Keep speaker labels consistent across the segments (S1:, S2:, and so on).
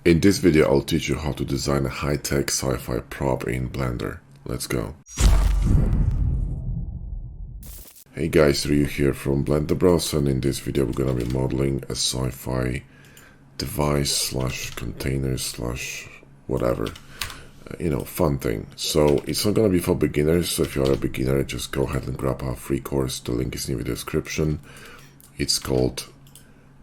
S1: In this video, I'll teach you how to design a high-tech sci-fi prop in Blender. Let's go. Hey guys, Ryuu here from Blender Bros, and in this video we're gonna be modeling a sci-fi device slash container slash whatever, fun thing. So it's not gonna be for beginners, so if you're a beginner, just go ahead and grab our free course. The link is in the description. It's called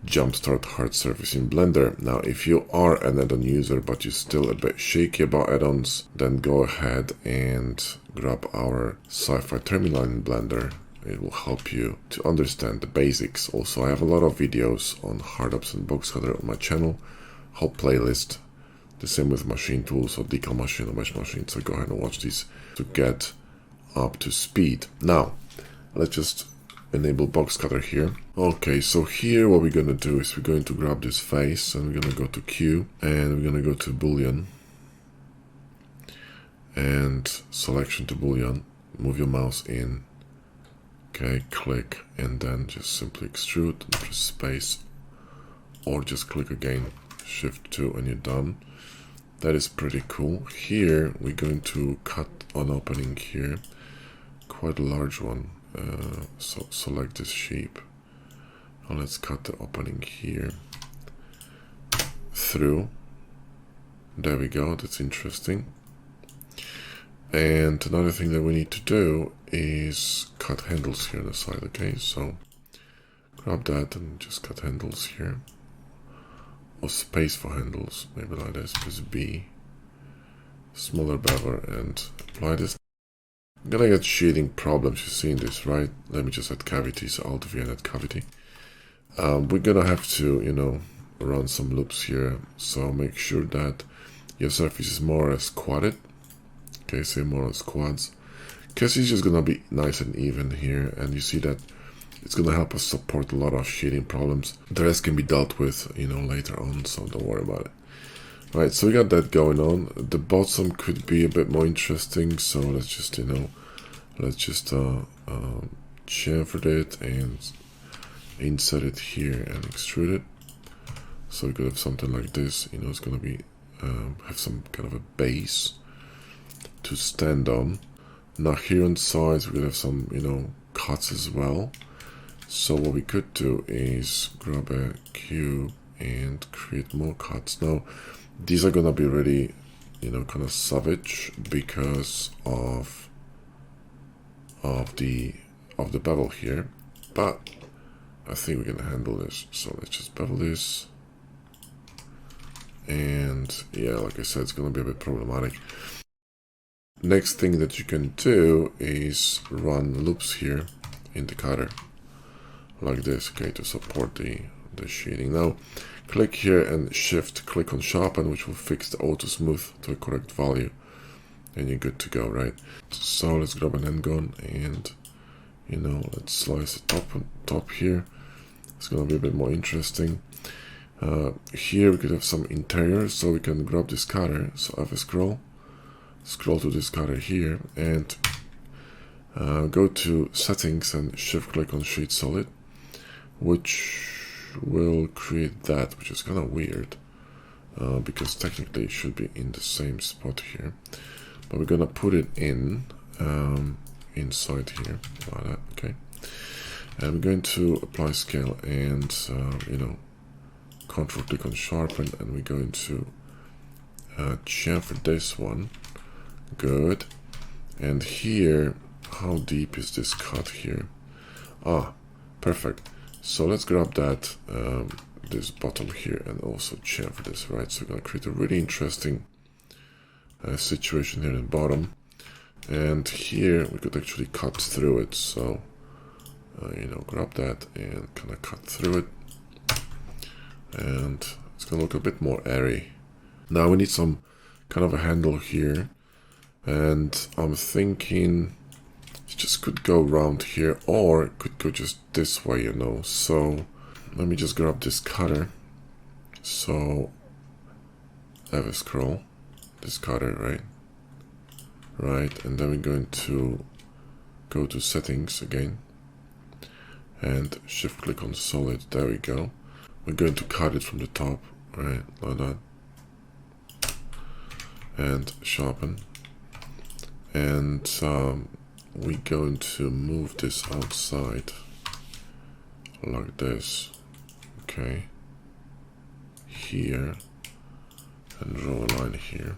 S1: Jumpstart Hard Surface in Blender. Now, if you are an add-on user but you're still a bit shaky about add-ons, then go ahead and grab our sci-fi terminal in Blender. It will help you to understand the basics. Also, I have a lot of videos on hard-ups and box cutter on my channel, whole playlist. The same with machine tools or decal machine or mesh machine. So go ahead and watch these to get up to speed. Now, let's just enable box cutter here. Okay, so here what we're going to do is we're going to grab this face and we're going to go to Q and we're going to go to Boolean and selection to Boolean. Move your mouse in. Okay, click and then just simply extrude and press space, or just click again, shift 2 and you're done. That is pretty cool. Here we're going to cut an opening here, quite a large one. So select this shape and let's cut the opening here through. There we go, that's interesting. And another thing that we need to do is cut handles here on the side. Okay, so grab that and just cut handles here, or space for handles, maybe like this. Press B, smaller bevel, and apply this. I'm gonna get shading problems. You've seen this, right? Let me just add cavity. So Alt V and add cavity. We're gonna have to, run some loops here. So make sure that your surface is more or less quadded. Okay, so more or less quads. Because it's just gonna be nice and even here, and you see that it's gonna help us support a lot of shading problems. The rest can be dealt with, later on. So don't worry about it. Right, so we got that going on. The bottom could be a bit more interesting, so let's just, chamfer it and insert it here and extrude it. So we could have something like this. It's gonna be have some kind of a base to stand on. Now here on sides we could have some, cuts as well. So what we could do is grab a cube and create more cuts. Now, these are gonna be really, kind of savage because of the bevel here, but I think we can handle this. So let's just bevel this, and yeah, like I said, it's gonna be a bit problematic. Next thing that you can do is run loops here in the cutter, like this, okay, to support the shading. Now, click here and shift click on sharpen, which will fix the auto smooth to a correct value, and you're good to go, right? So let's grab an end gun and let's slice the top here. It's gonna be a bit more interesting. Here we could have some interior, so we can grab this cutter. So have a scroll to this cutter here and go to settings and shift click on shade solid, which will create that, which is kind of weird because technically it should be in the same spot here, but we're gonna put it in inside here like that. Okay, and we're going to apply scale and control click on sharpen, and we're going to chamfer this one. Good. And here, how deep is this cut here? Perfect. So let's grab that this bottom here and also chamfer this, right? So we're gonna create a really interesting situation here in the bottom, and here we could actually cut through it. So grab that and kind of cut through it, and it's gonna look a bit more airy. Now we need some kind of a handle here, and I'm thinking it just could go around here, or it could go just this way, So let me just grab this cutter. So I have a scroll, this cutter, right, and then we're going to go to settings again and shift click on solid. There we go. We're going to cut it from the top, right, like that. and sharpen. And we're going to move this outside like this, okay, here, and draw a line here.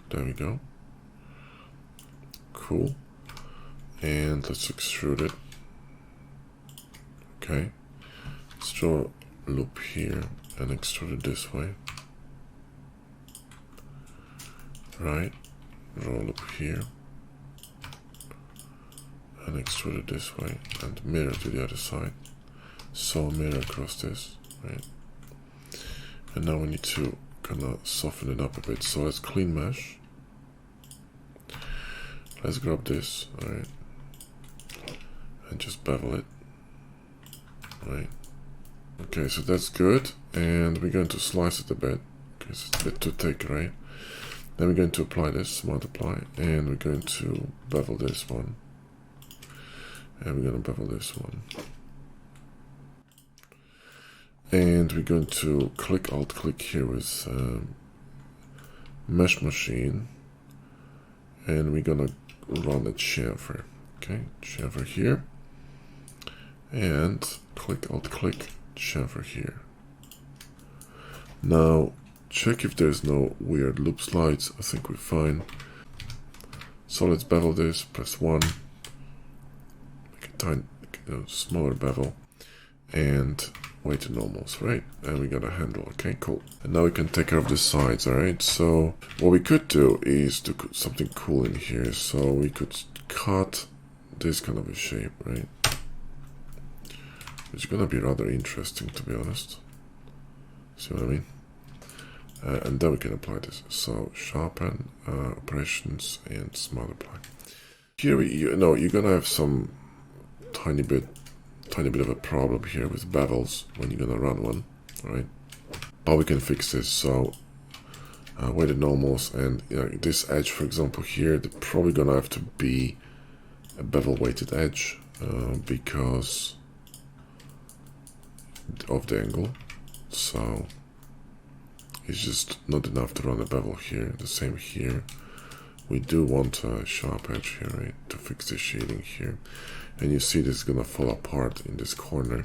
S1: There we go. Cool. And let's extrude it. Okay. Let's draw a loop here and extrude it this way. Right. Draw a loop here and extrude it this way and mirror to the other side. So mirror across this, right? And now we need to kind of soften it up a bit. So let's clean mesh. Let's grab this, alright, and just bevel it, right? Okay, so that's good, and we're going to slice it a bit, because it's a bit too thick, right? Then we're going to apply this, multiply, and we're going to bevel this one, and we're going to bevel this one. And we're going to Alt-click here with Mesh Machine, and we're going to run a chamfer. Okay, chamfer here, and Alt-click, chamfer here. Now, check if there's no weird loop slides. I think we're fine. So let's bevel this, press 1, make a tiny, smaller bevel, and weighted normals, right? And we got a handle. Okay, cool. And now we can take care of the sides, all right? So what we could do is do something cool in here. So we could cut this kind of a shape, right? It's gonna be rather interesting, to be honest. See what I mean? And then we can apply this. So sharpen, operations, and multiply. Here you're gonna have some tiny bit of a problem here with bevels when you're gonna run one, right? But we can fix this. So weighted normals, and this edge, for example, here, they're probably gonna have to be a bevel weighted edge because of the angle. So it's just not enough to run a bevel here. The same here. We do want a sharp edge here, right, to fix the shading here. And you see this is gonna fall apart in this corner.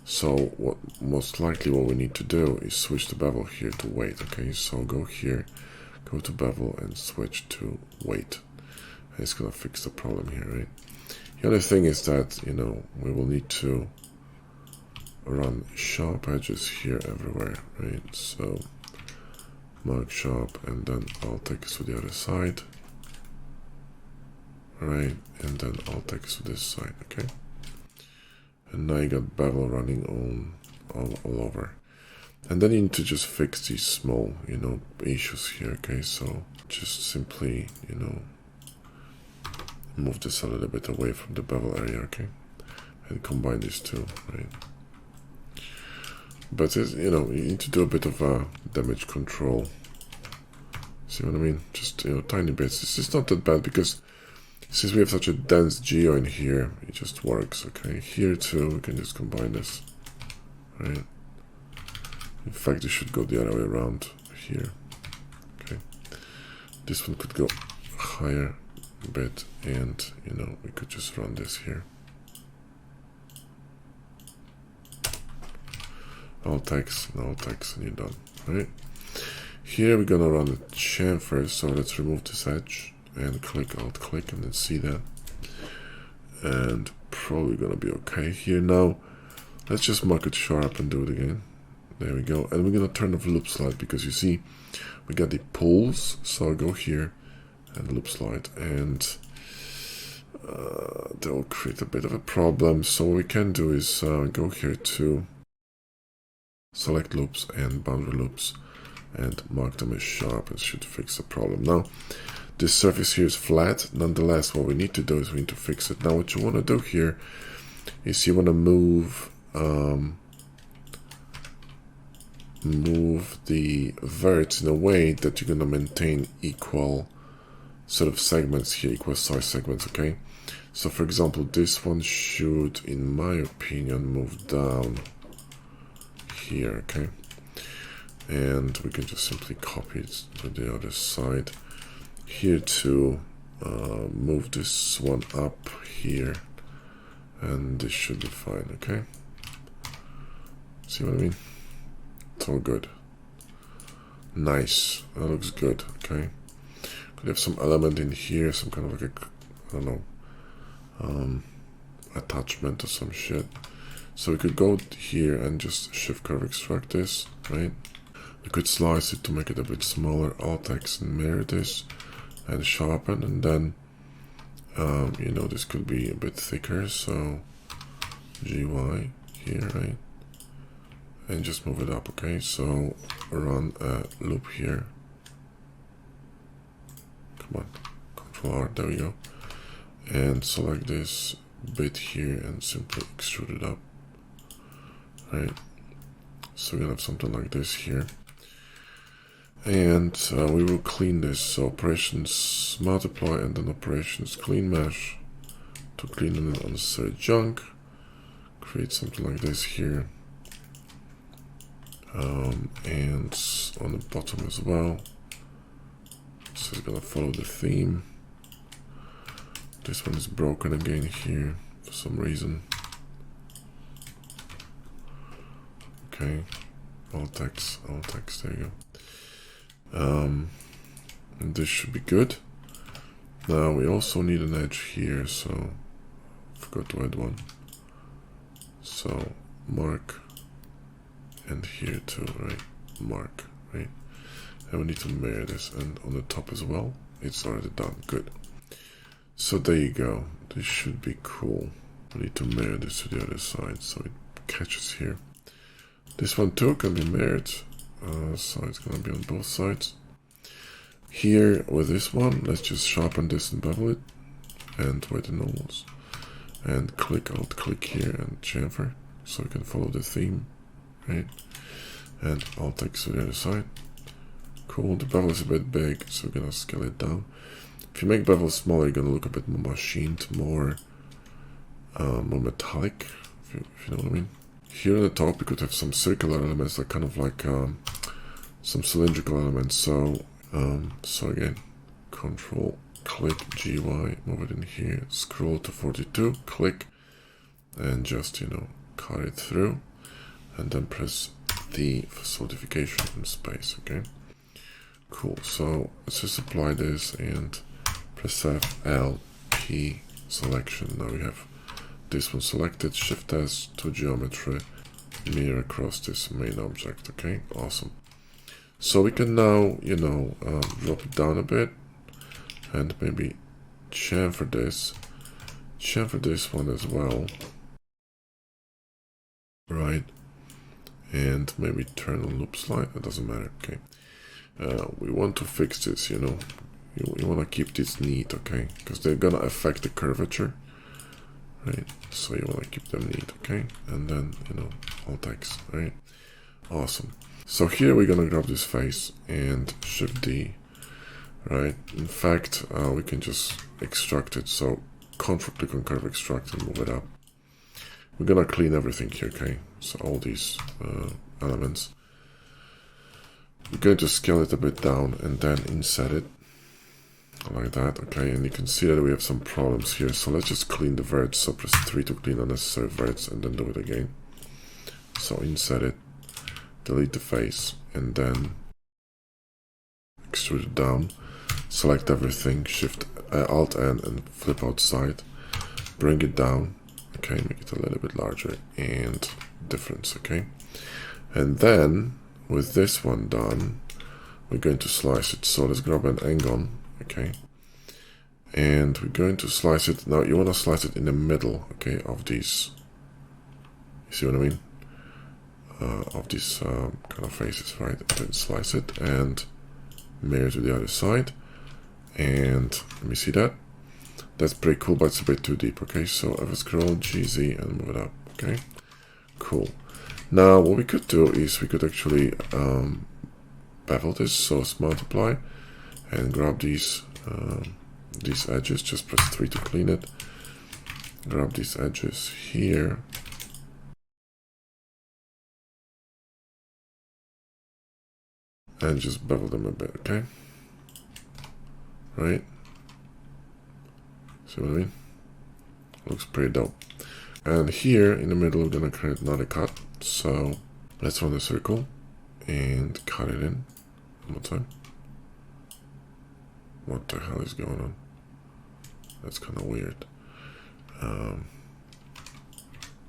S1: So most likely what we need to do is switch the bevel here to weight. Okay, so go here, go to bevel and switch to weight. And it's gonna fix the problem here, right? The other thing is that, we will need to run sharp edges here everywhere, right? So mark sharp, and then I'll take us to the other side. Right, and then I'll take us to this side, okay? And now you got bevel running all over. And then you need to just fix these small, issues here, okay? So just simply, move this a little bit away from the bevel area, okay? And combine these two, right? But it's, you need to do a bit of damage control. See what I mean? Just, tiny bits. This is not that bad because since we have such a dense geo in here, it just works, okay? Here too, we can just combine this, right? In fact, it should go the other way around here, okay? This one could go higher a bit, and, we could just run this here. Alt X, and you're done, right? Here we're gonna run the chamfer, so let's remove this edge and Alt-click, and then see that. And probably gonna be okay here. Now, let's just mark it sharp and do it again. There we go. And we're gonna turn off loop slide because you see, we got the pulls. So I'll go here and loop slide, and that will create a bit of a problem. So what we can do is go here to select loops and boundary loops and mark them as sharp. It should fix the problem. Now, this surface here is flat. Nonetheless, what we need to do is we need to fix it. Now, what you want to do here is you want to move the verts in a way that you're going to maintain equal sort of segments here, equal size segments, okay? So, for example, this one should, in my opinion, move down here, okay? and we can just simply copy it to the other side. Here to move this one up here, and this should be fine, okay? See what I mean? It's all good. Nice, that looks good, okay? Could have some element in here, some kind of like a, I don't know, attachment or some shit. So we could go here and just shift curve extract this, right? We could slice it to make it a bit smaller, Alt X and mirror this and sharpen, and then you know, this could be a bit thicker, so GY here, right? And just move it up, okay? So run a loop here. Come on, Control R, there we go. And select this bit here and simply extrude it up, right? So we're gonna have something like this here. And we will clean this. So operations multiply and then operations clean mesh to clean unnecessary junk. Create something like this here. And on the bottom as well. So it's gonna follow the theme. This one is broken again here for some reason. Okay, Alt X, there you go. And this should be good. Now we also need an edge here, so forgot to add one. So mark, and here too, right? Mark, right? And we need to mirror this, and on the top as well. It's already done, good. So there you go. This should be cool. We need to mirror this to the other side, so it catches here. This one too can be mirrored, so it's gonna be on both sides. Here with this one, let's just sharpen this and bevel it, and with the normals, and click Alt click here and chamfer, so we can follow the theme, right? And Alt X to the other side. Cool. The bevel is a bit big, so we're gonna scale it down. If you make bevel smaller, you're gonna look a bit more machined, more metallic, if you know what I mean. Here on the top, we could have some circular elements, like kind of like some cylindrical elements. So again, Control click GY, move it in here, scroll to 42, click, and just, you know, cut it through, and then press D for solidification in space. Okay, cool. So let's just apply this and press F, L, P, selection. Now we have this one selected, Shift S to geometry, mirror across this main object. Okay, awesome. So we can now, you know, drop it down a bit and maybe chamfer this one as well, right? And maybe turn on loop slide, it doesn't matter, okay? We want to fix this, you know, you want to keep this neat, okay? Because they're gonna affect the curvature, right? So you want to keep them neat, okay? And then, you know, Alt X, right? Awesome. So here we're gonna grab this face and Shift D, right? In fact, we can just extract it. So Control click on curve extract and move it up. We're gonna clean everything here, okay? So all these elements. We're going to scale it a bit down and then inset it like that, okay? And you can see that we have some problems here. So let's just clean the verts. So press 3 to clean unnecessary verts and then do it again. So inset it, delete the face, and then extrude it down. Select everything, Shift Alt N and flip outside. Bring it down, okay? Make it a little bit larger and difference, okay? And then with this one done, we're going to slice it. So let's grab an angle, okay? And we're going to slice it. Now you want to slice it in the middle, okay, of these. You see what I mean? Of these kind of faces, right? And then slice it and mirror to the other side. And let me see that. That's pretty cool, but it's a bit too deep, okay? So I will scroll GZ and move it up, okay? Cool. Now what we could do is we could actually bevel this, so let's multiply and grab these edges, just press 3 to clean it. Grab these edges here. and just bevel them a bit, okay? Right? See what I mean? Looks pretty dope. And here in the middle, we're gonna create another cut. So let's run the circle and cut it in one more time. What the hell is going on? That's kind of weird.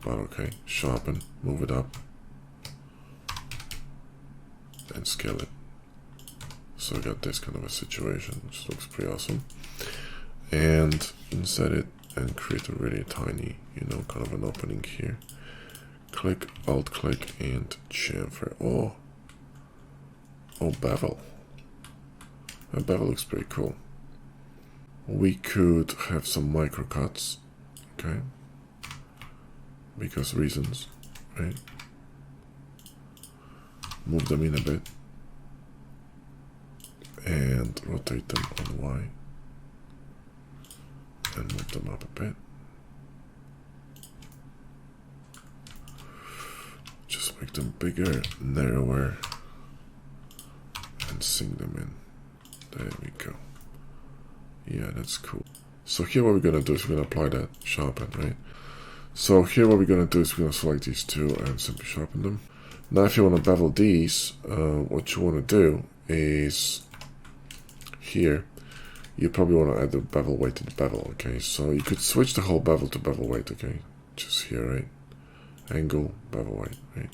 S1: But okay, sharpen, move it up, and scale it. So I got this kind of a situation, which looks pretty awesome. And insert it and create a really tiny, you know, kind of an opening here. Click, alt click, and chamfer. Oh, bevel. That bevel looks pretty cool. We could have some micro cuts, okay? Because reasons, right? Move them in a bit and rotate them on Y and move them up a bit. Just make them bigger, narrower, and sink them in. There we go. Yeah, that's cool. So here what we're gonna do is we're gonna apply that sharpen, right? So here what we're gonna do is we're gonna select these two and simply sharpen them. Now if you wanna bevel these, what you wanna do is here, you probably wanna add the bevel weight to the bevel, okay? So you could switch the whole bevel to bevel weight, okay? Just here, right? Angle, bevel weight, right?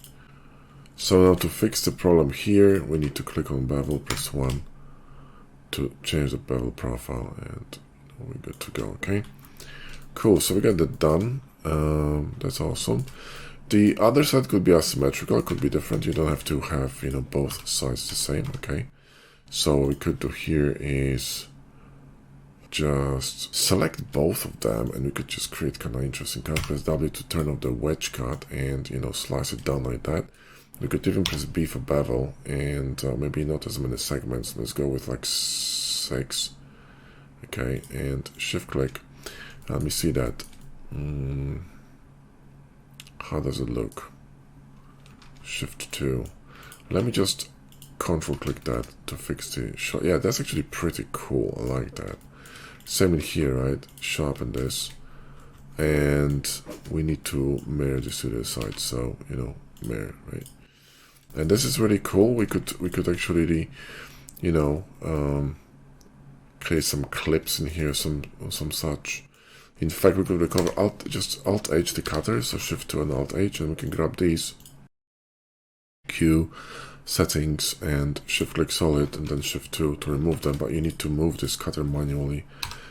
S1: So now to fix the problem here, we need to click on bevel, press 1 to change the bevel profile, and we're good to go, okay? Cool, so we got that done. That's awesome. The other side could be asymmetrical, could be different. You don't have to have, you know, both sides the same, okay? So what we could do here is just select both of them, and we could just create kind of interesting cut. Press W to turn off the wedge cut and, you know, slice it down like that. We could even press B for bevel, and maybe not as many segments. Let's go with like 6. Okay, and shift click. Let me see that. How does it look? Shift 2. Let me just control click that to fix the shot. Yeah, that's actually pretty cool. I like that. Same in here, right? Sharpen this, and we need to mirror this to the side. So, you know, mirror, right? And this is really cool. We could actually, you know, create some clips in here, some such. In fact, we could recover Alt H the cutter, so Shift 2 and Alt H, and we can grab these Q settings and shift click solid and then Shift 2 to remove them. But you need to move this cutter manually.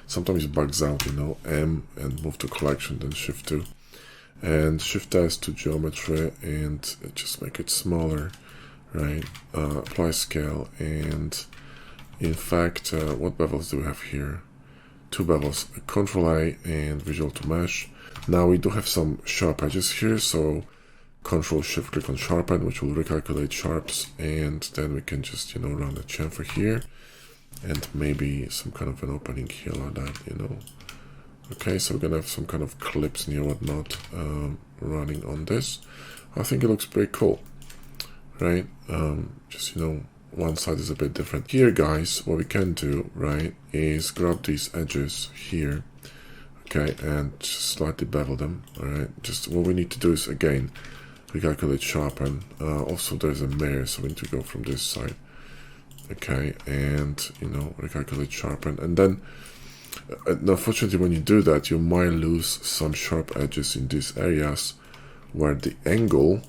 S1: Sometimes it bugs out, you know. M and move to collection, then Shift 2. And Shift S to geometry and just make it smaller, right? Apply scale, and in fact, what bevels do we have here? 2 bevels, Control I and Visual to Mesh. Now we do have some sharp edges here, so Control Shift click on Sharpen, which will recalculate sharps, and then we can just, you know, run a chamfer here, and maybe some kind of an opening here like that, you know. Okay, so we're gonna have some kind of clips and whatnot running on this. I think it looks pretty cool, right? Just, you know, one side is a bit different. Here, guys, what we can do, right, is grab these edges here, okay, and just slightly bevel them, all right? Just what we need to do is, again, recalculate sharpen. Also, there's a mirror, so we need to go from this side, okay, and, you know, recalculate sharpen, and then unfortunately, when you do that, you might lose some sharp edges in these areas where the angle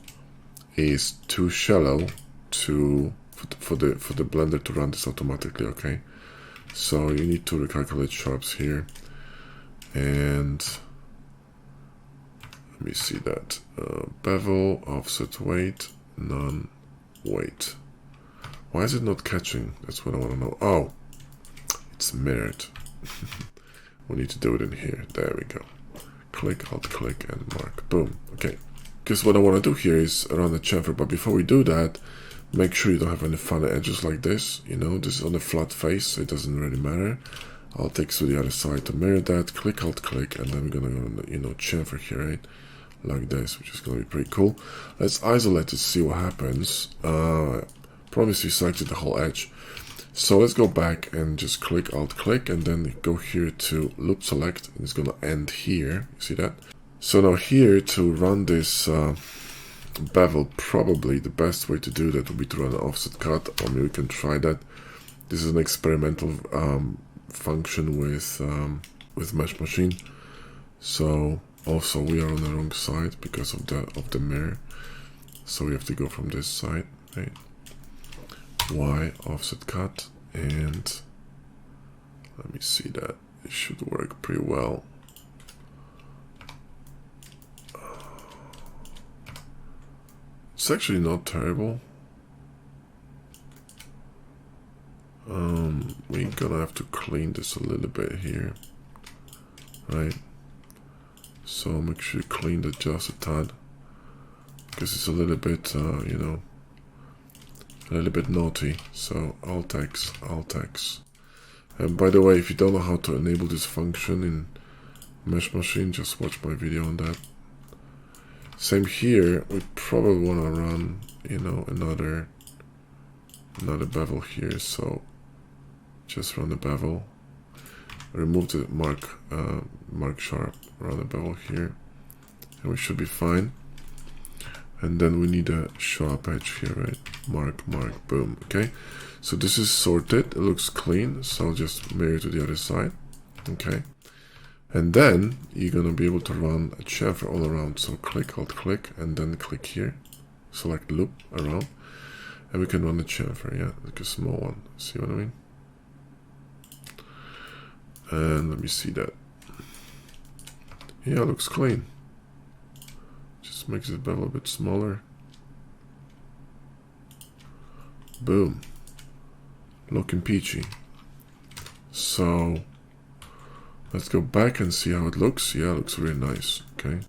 S1: is too shallow for the blender to run this automatically. Okay, so you need to recalculate sharps here, and let me see that bevel, offset weight, none, weight. Why is it not catching? That's what I want to know. Oh, it's mirrored. We need to do it in here. There we go. Click, alt click, and mark. Boom. Okay. Because what I want to do here is run the chamfer, but before we do that, make sure you don't have any funny edges like this. You know, this is on a flat face, so it doesn't really matter. I'll take to the other side to mirror that. Click, alt click, and then we're gonna go, you know, chamfer here, right? Like this, which is gonna be pretty cool. Let's isolate to see what happens. Promise we selected the whole edge. So let's go back and just click, alt click, and then go here to loop select, and it's gonna end here. You see that? So now here to run this bevel, probably the best way to do that would be to run an offset cut, or maybe we can try that. This is an experimental function with Mesh Machine. So also we are on the wrong side because of the mirror. So we have to go from this side, right? Y offset cut, and let me see that. It should work pretty well. It's actually not terrible. We're gonna have to clean this a little bit here, right? So make sure you clean the just a tad, because it's a little bit, you know, a little bit naughty. So alt X, alt X. And by the way, if you don't know how to enable this function in Mesh Machine, just watch my video on that. Same here, we probably want to run, you know, another bevel here. So just run the bevel, remove the mark sharp, run the bevel here, and we should be fine. And then we need a sharp edge here, right? Mark, mark, boom. Okay, so this is sorted, it looks clean, so I'll just mirror to the other side. Okay, and then you're gonna be able to run a chamfer all around. So click, alt click, and then click here, select loop around, and we can run the chamfer, yeah, like a small one. See what I mean? And let me see that. Yeah, it looks clean. Just makes it bevel a bit smaller. Boom. Looking peachy. So let's go back and see how it looks. Yeah, it looks really nice. Okay.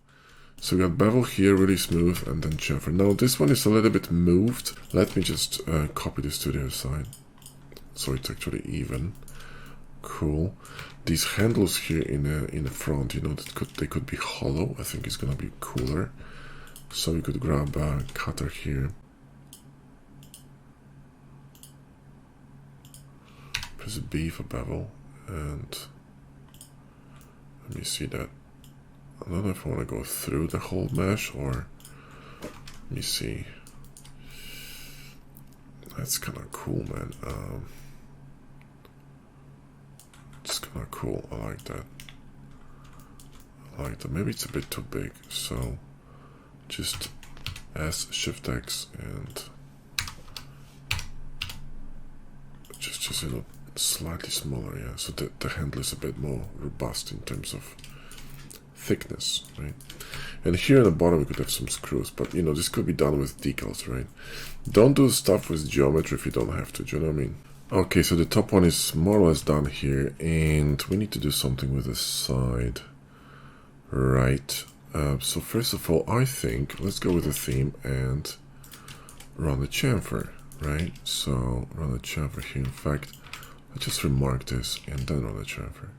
S1: So we got bevel here, really smooth, and then chamfer. Now this one is a little bit moved. Let me just copy this to the other side, so it's actually even. Cool. These handles here in the front, you know, they could be hollow. I think it's gonna be cooler. So we could grab a cutter here, press B for bevel, and let me see that. I don't know if I want to go through the whole mesh, or let me see. That's kind of cool, man. It's kind of cool. I like that. I like that. Maybe it's a bit too big, so just S Shift X and just you know, slightly smaller, yeah. So the handle is a bit more robust in terms of thickness, right? And here at the bottom we could have some screws, but you know, this could be done with decals, right? Don't do stuff with geometry if you don't have to. Do you know what I mean? Okay, so the top one is more or less done here, and we need to do something with the side, right? So first of all, I think let's go with the theme and run the chamfer, right? So run the chamfer here. In fact, let's just remark this and then run the chamfer.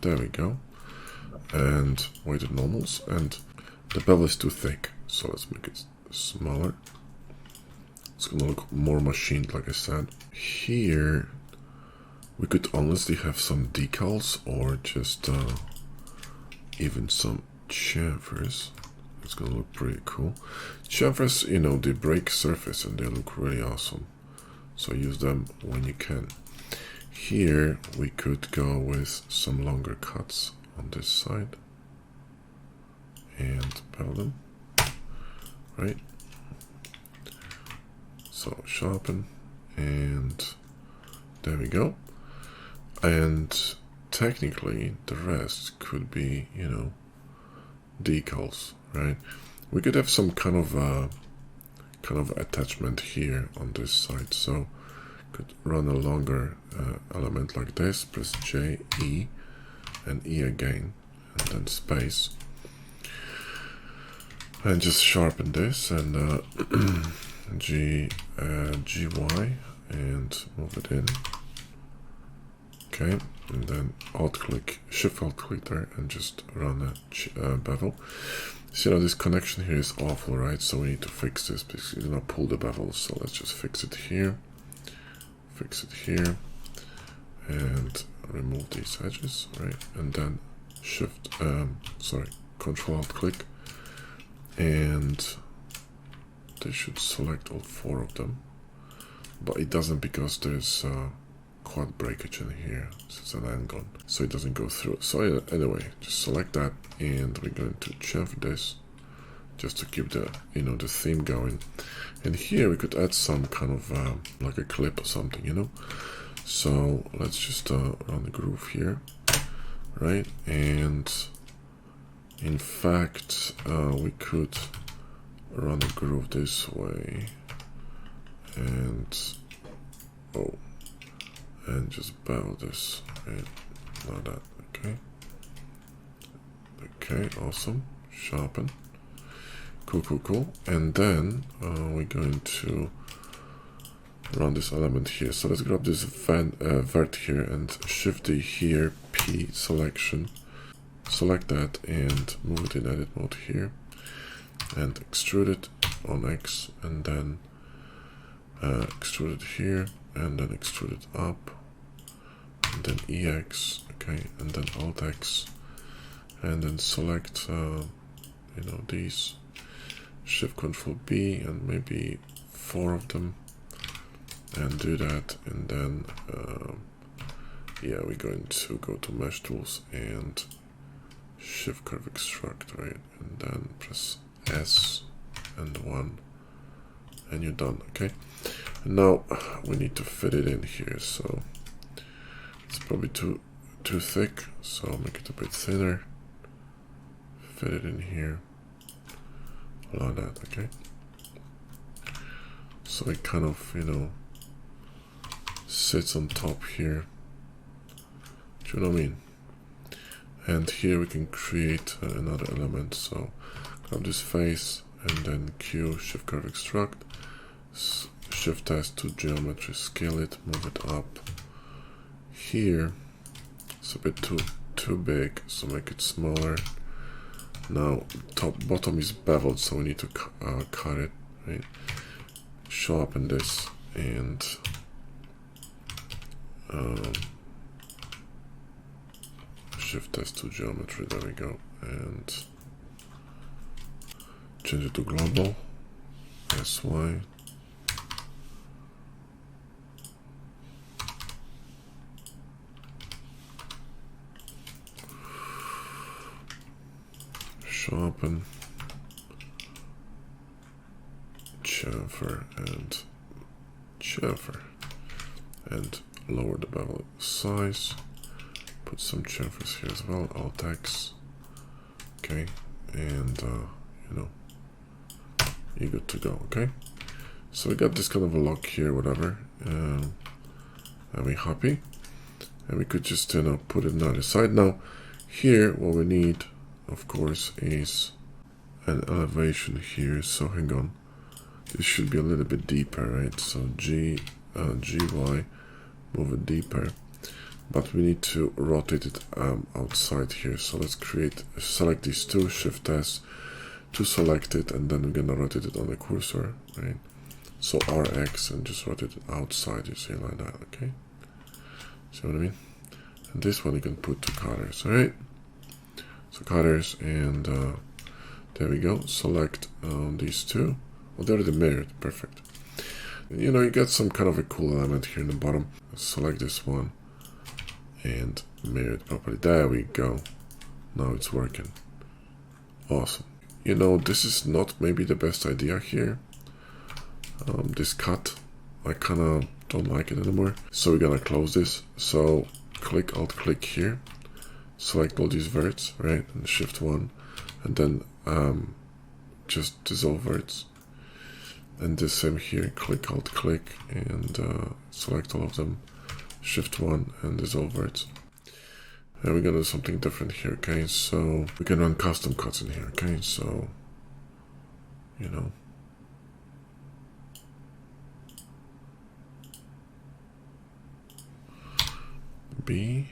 S1: There we go. And weighted normals, and the bevel is too thick, so let's make it smaller. It's gonna look more machined, like I said. Here we could honestly have some decals or just even some chamfers. It's gonna look pretty cool. Chamfers, you know, they break surface and they look really awesome, so use them when you can. Here we could go with some longer cuts on this side and bevel them, right? So sharpen, and there we go. And technically the rest could be, you know, decals, right? We could have some kind of attachment here on this side, so could run a longer element like this, press J, E, and E again, and then space, and just sharpen this, and GY, and move it in. Okay, and then alt click, shift alt click there, and just run a bevel. So this connection here is awful, right? So we need to fix this because you do not pull the bevel. So let's just fix it here, and remove these edges, right? And then Control alt click, and they should select all 4 of them, but it doesn't because there's quad breakage in here. So it's an angle, so it doesn't go through. So anyway, just select that, and we're going to chamfer this just to keep the the theme going. And here we could add some kind of like a clip or something, So let's just run the groove here, right? And in fact, we could run the groove this way, and just bevel this, right? Like that. Okay, awesome. Sharpen. Cool. And then we're going to run this element here. So let's grab this vert here and shift the here P selection. Select that and move it in edit mode here, and extrude it on X, and then extrude it here, and then extrude it up, and then EX, okay, and then Alt X, and then select these, Shift Control B, and maybe 4 of them, and do that. And then we're going to go to Mesh Tools and Shift Curve Extract, right? And then press S and 1, and you're done. Okay, and now we need to fit it in here. So it's probably too thick, so I'll make it a bit thinner. Fit it in here, like that. Okay, so it kind of sits on top here. Do you know what I mean? And here we can create another element. So grab this face, and then Q, Shift Curve Extract, Shift S to geometry, scale it, move it up. Here it's a bit too big, so make it smaller. Now bottom is beveled, so we need to cut it, right? Show up in this, and Shift S to geometry, there we go, and change it to global, SY. Sharpen, chamfer, and lower the bevel size. Put some chamfers here as well, Alt X. Okay, and you're good to go. Okay, so we got this kind of a lock here, whatever. Are we happy? And we could just put it on the other side. Now here what we need, of course, is an elevation here. So hang on, this should be a little bit deeper, right? So GY, move it deeper, but we need to rotate it outside here. So let's select these two, Shift S to select it, and then we're gonna rotate it on the cursor, right? So RX, and just rotate it outside, you see, like that. Okay, see what I mean? And this one you can put 2 cutters, all right? So cutters, and there we go. Select these 2. Oh, they're already mirrored, perfect. And, you get some kind of a cool element here in the bottom. Select this one and mirror it properly. There we go. Now it's working. Awesome. This is not maybe the best idea here. This cut, I kind of don't like it anymore. So we're gonna close this. So Alt click here, select all these verts, right, and Shift 1, and then just dissolve verts. And the same here, Alt click, and select all of them, Shift 1, and dissolve verts. And we're gonna do something different here. Okay, so we can run custom cuts in here. Okay, so B.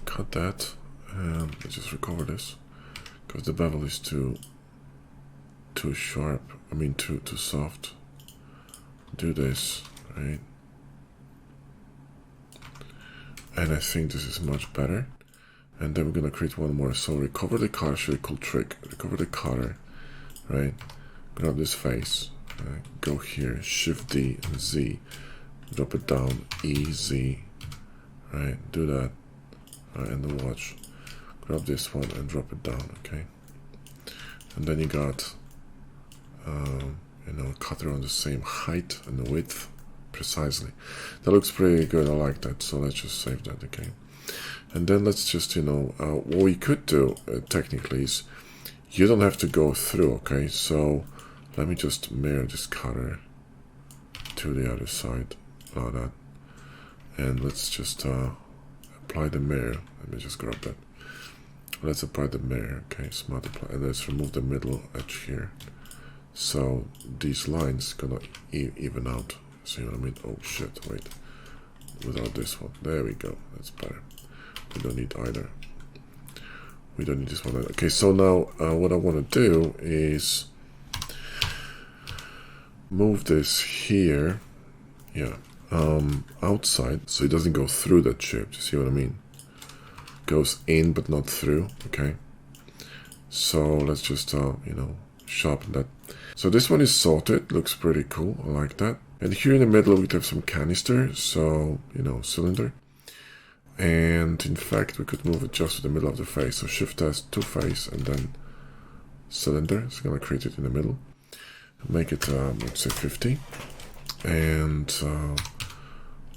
S1: Cut that, and let's just recover this because the bevel is too sharp. I mean too soft. Do this, right? And I think this is much better. And then we're gonna create one more. So recover the cutter, actually cool trick. Recover the cutter, right? Grab this face, go here, Shift D and Z, drop it down, E, Z, right? Do that, and the watch. Grab this one and drop it down, okay? And then you got, you know, cutter on the same height and the width, precisely. That looks pretty good, I like that. So let's just save that, okay? And then let's just, you know, what we could do, technically, is you don't have to go through, okay? So let me just mirror this cutter to the other side, like that. And let's just apply the mirror. Let me just grab that. Let's apply the mirror, okay? So multiply, and let's remove the middle edge here. So these lines gonna even out. See what I mean? Oh shit, wait. Without this one. There we go. That's better. We don't need either. We don't need this one either. Okay, so now what I want to do is move this here, yeah, outside, so it doesn't go through that chip. Do you see what I mean? Goes in but not through. Okay, so let's just you know, sharpen that. So this one is sorted, looks pretty cool, I like that. And here in the middle we have some canister, so you know, cylinder. And in fact we could move it just to the middle of the face. So Shift S to face and then cylinder. It's gonna create it in the middle. Make it let's say 50, and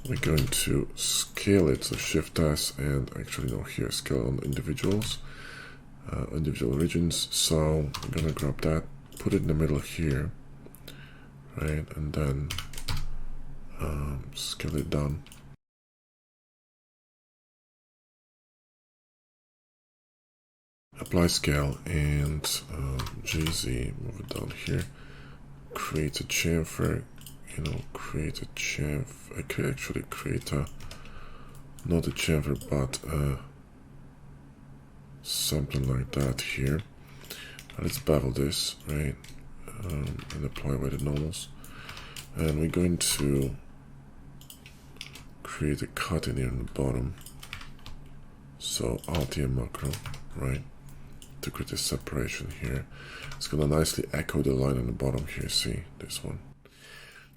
S1: we're going to scale it. So Shift S and actually no, here scale on individuals, individual regions. So I'm gonna grab that, put it in the middle here, right, and then scale it down. Apply scale and GZ, move it down here. Create a chamfer, you know, create a chamfer. I could actually create a, not a chamfer, but something like that here. Let's bevel this, right, and apply with the normals. And we're going to create a cut in here in the bottom. So Alt and macro, right, to create a separation here. It's gonna nicely echo the line on the bottom here. See this one,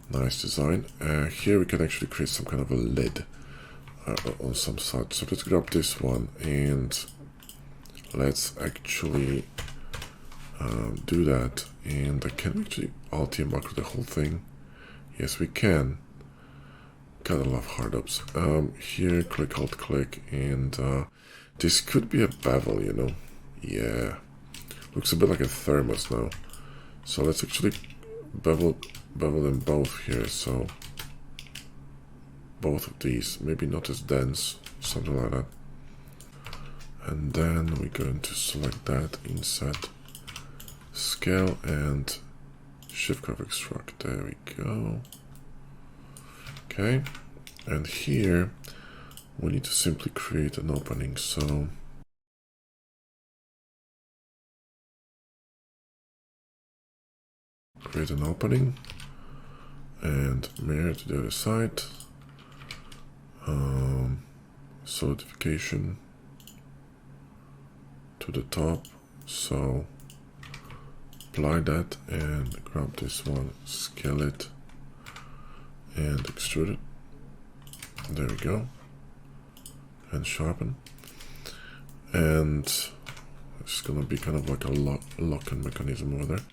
S1: nice design. Here we can actually create some kind of a lid on some side. So let's grab this one and let's actually do that. And I can actually Alt and macro the whole thing. Yes, we can. Gotta love hard ups. Here, click Alt click, and this could be a bevel, you know. Yeah, looks a bit like a thermos now. So let's actually bevel them both here. So both of these, maybe not as dense, something like that. And then we're going to select that, inset, scale, and shift curve extract. There we go. Okay, and here we need to simply create an opening. So create an opening and mirror to the other side. Solidification to the top. So apply that and grab this one, scale it, and extrude it. There we go. And sharpen. And it's gonna be kind of like a lock-in mechanism over there.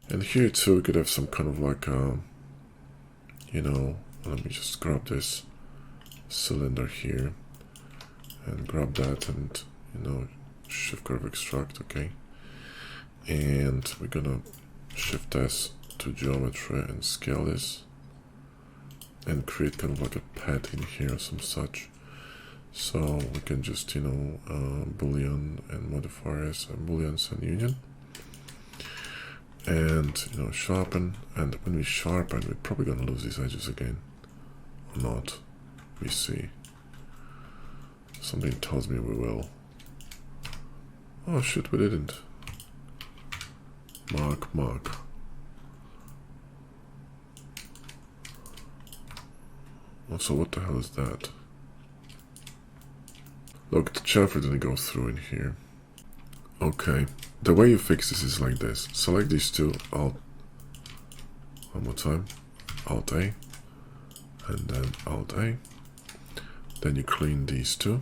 S1: And here too, we could have some kind of like, you know, let me just grab this cylinder here and grab that and, you know, shift curve extract, okay. And we're gonna Shift S to geometry and scale this and create kind of like a pad in here or some such. So we can just, you know, boolean and modifiers and booleans and union. And, you know, sharpen. And when we sharpen, we're probably gonna lose these edges again. Or not. Let me see. Something tells me we will. Oh shit, we didn't. Mark. Also, what the hell is that? Look, the chamfer didn't go through in here. Okay, the way you fix this is like this. Select these two, Alt, one more time, Alt A, and then Alt A. Then you clean these two,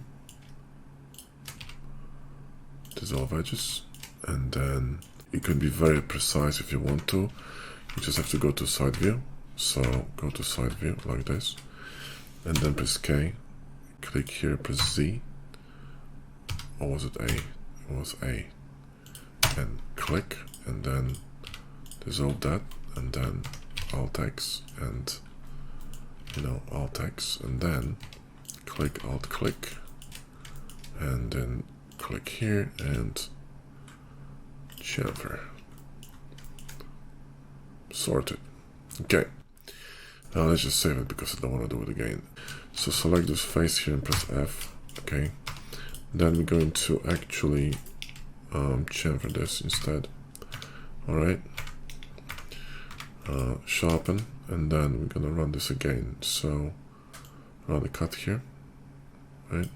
S1: dissolve edges, and then you can be very precise if you want to. You just have to go to side view. So go to side view like this, and then press K, click here, press Z, or was it A? It was A, and click, and then dissolve that, and then Alt X, and Alt X, and then click, Alt click, and then click here and chamfer. Sorted. Okay. Now let's just save it because I don't want to do it again. So select this face here and press F. Okay. Then we're going to actually chamfer this instead. Alright. Sharpen, and then we're gonna run this again. So run the cut here. Right.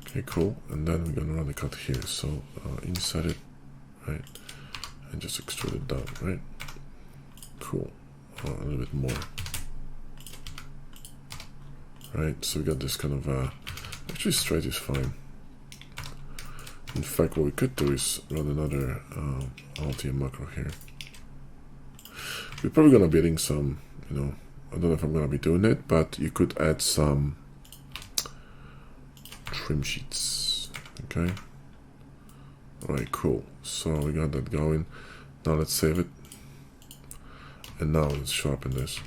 S1: Okay, cool. And then we're gonna run the cut here. So insert it, right, and just extrude it down, right? Cool. A little bit more. Right. So we got this kind of actually straight is fine. In fact, what we could do is run another Alt macro here. We're probably gonna be adding some, I don't know if I'm gonna be doing it, but you could add some trim sheets. Okay. Alright, cool. So we got that going. Now let's save it. And now let's sharpen this.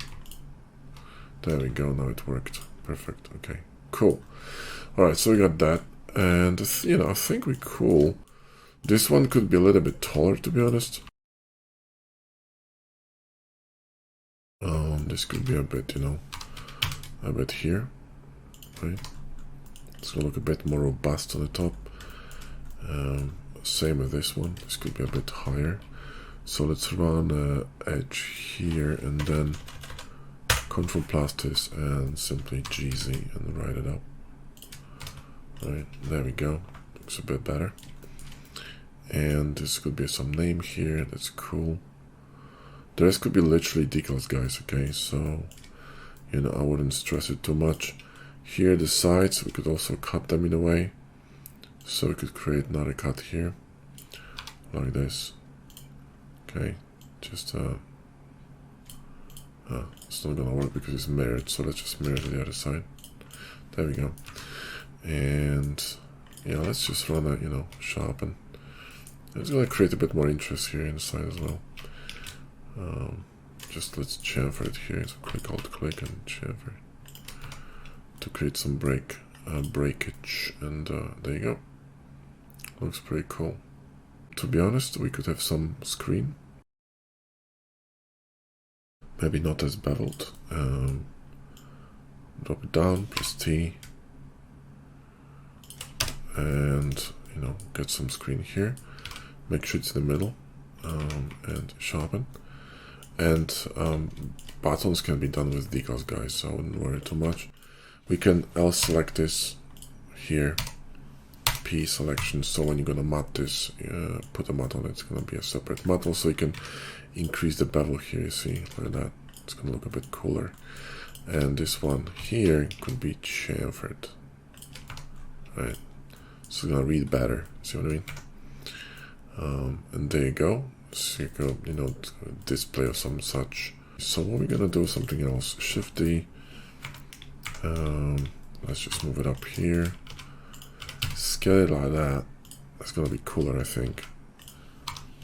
S1: There we go. Now it worked. Perfect. Okay. Cool. Alright, so we got that. And, I think we're cool. This one could be a little bit taller, to be honest. This could be a bit, a bit here. Right? It's gonna look a bit more robust on the top. Same with this one. This could be a bit higher. So let's run an edge here and then Control plus this and simply GZ and write it up. Right, there we go. Looks a bit better. And this could be some name here. That's cool. The rest could be literally decals, guys. Okay, so I wouldn't stress it too much. Here the sides, we could also cut them in a way. So we could create another cut here, like this. Okay, just it's not gonna work because it's mirrored, so let's just mirror to the other side. There we go. And yeah, let's just run a sharpen. It's gonna create a bit more interest here inside as well. Just let's chamfer it here. So click, Alt click, and chamfer to create some breakage. And there you go. Looks pretty cool. To be honest, we could have some screen. Maybe not as beveled. Drop it down, press T, and get some screen here. Make sure it's in the middle, and sharpen. And buttons can be done with decals, guys, so I wouldn't worry too much. We can else select this here, P selection, so when you're gonna mat this, put a mat on it, it's gonna be a separate mat. Also, you can increase the bevel here, you see, like that. It's gonna look a bit cooler. And this one here could be chamfered, right? So it's gonna read better, see what I mean? And there you go. So you go, display or some such. So what we're gonna do is something else. Shift D. Let's just move it up here. Scale it like that. That's gonna be cooler, I think.